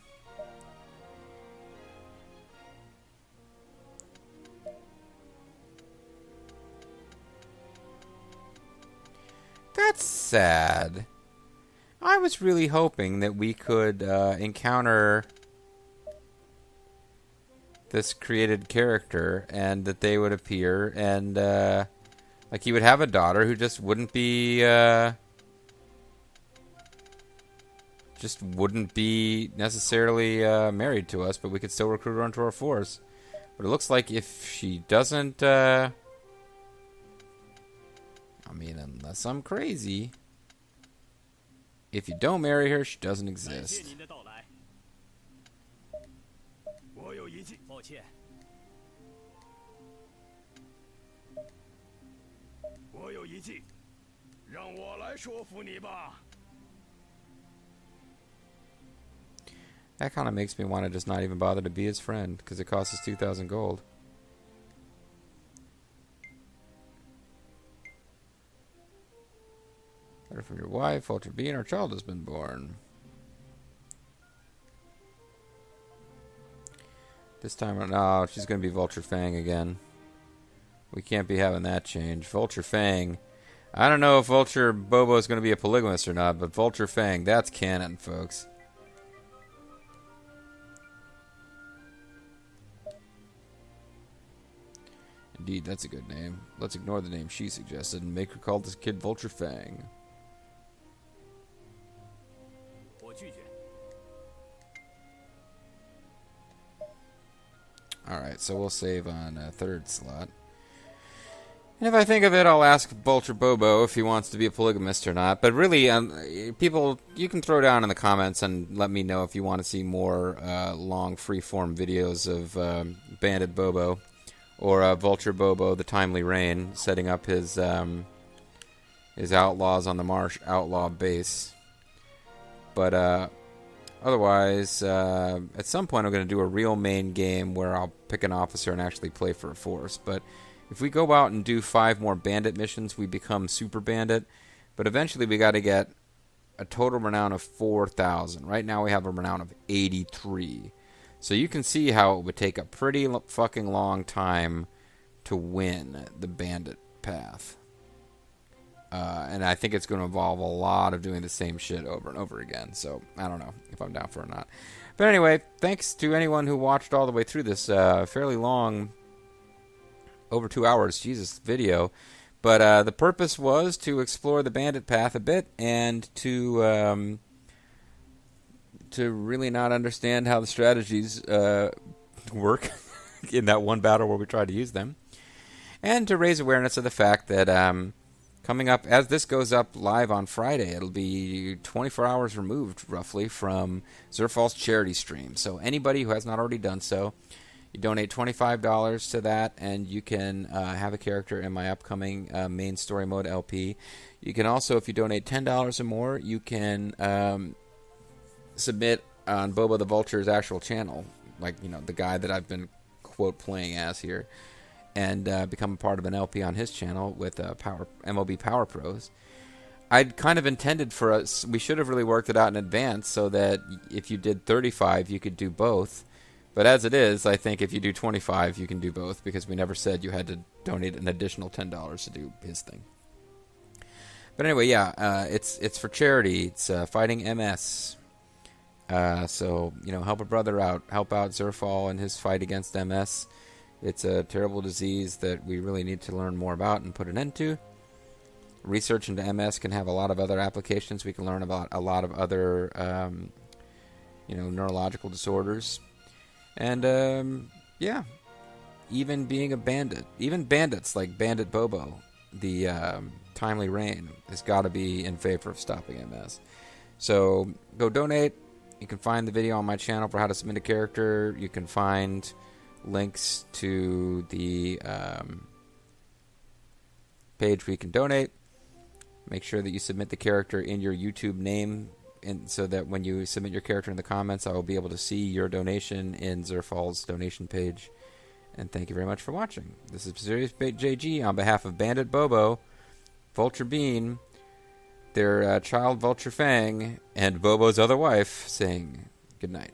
That's sad. I was really hoping that we could encounter this created character and that they would appear and like he would have a daughter who just wouldn't be necessarily married to us, but we could still recruit her onto our force. But it looks like if she doesn't I mean, unless I'm crazy, if you don't marry her, she doesn't exist. That kind of makes me want to just not even bother to be his friend, because it costs us 2,000 gold. from your wife, Vulture Bean. Our child has been born. This time, no, she's going to be Vulture Fang again. We can't be having that change. Vulture Fang. I don't know if Vulture Bobo is going to be a polygamist or not, but Vulture Fang, that's canon, folks. Indeed, that's a good name. Let's ignore the name she suggested and make her call this kid Vulture Fang. 我拒绝。 Alright, so we'll save on a third slot. And if I think of it, I'll ask Vulture Bobo if he wants to be a polygamist or not. But really, people, you can throw down in the comments and let me know if you want to see more long freeform videos of Bandit Bobo or Vulture Bobo, the Timely Rain, setting up his outlaws on the Marsh outlaw base. But otherwise, at some point I'm going to do a real main game where I'll pick an officer and actually play for a force. But if we go out and do 5 more bandit missions, we become Super Bandit. But eventually we got to get a total renown of 4,000. Right now we have a renown of 83. So you can see how it would take a pretty fucking long time to win the bandit path. And I think it's going to involve a lot of doing the same shit over and over again. So I don't know if I'm down for it or not. But anyway, thanks to anyone who watched all the way through this fairly long, over 2 hours, Jesus, video. But the purpose was to explore the bandit path a bit and to really not understand how the strategies work in that one battle where we tried to use them. And to raise awareness of the fact that coming up, as this goes up live on Friday, it'll be 24 hours removed, roughly, from Zerf's charity stream. So anybody who has not already done so, you donate $25 to that, and you can have a character in my upcoming main story mode LP. You can also, if you donate $10 or more, you can submit on Bobo the Vulture's actual channel, like, you know, the guy that I've been, quote, playing as here, and become a part of an LP on his channel with MLB Power Pros. I'd kind of intended for us, we should have really worked it out in advance so that if you did 35, you could do both. But as it is, I think if you do 25, you can do both, because we never said you had to donate an additional $10 to do his thing. But anyway, yeah, it's for charity. It's fighting MS. So, you know, help a brother out. Help out Zerf in his fight against MS. It's a terrible disease that we really need to learn more about and put an end to. Research into MS can have a lot of other applications. We can learn about a lot of other, neurological disorders. And, yeah, even being a bandit. Even bandits like Bandit Bobo, the Timely Rain, has got to be in favor of stopping MS. So go donate. You can find the video on my channel for how to submit a character. You can find links to the page where you can donate. Make sure that you submit the character in your YouTube name, and so that when you submit your character in the comments, I will be able to see your donation in Zerf's donation page. And thank you very much for watching. This is Serious Bait JG on behalf of Bandit Bobo, Vulture Bean, their child Vulture Fang, and Bobo's other wife, saying good night.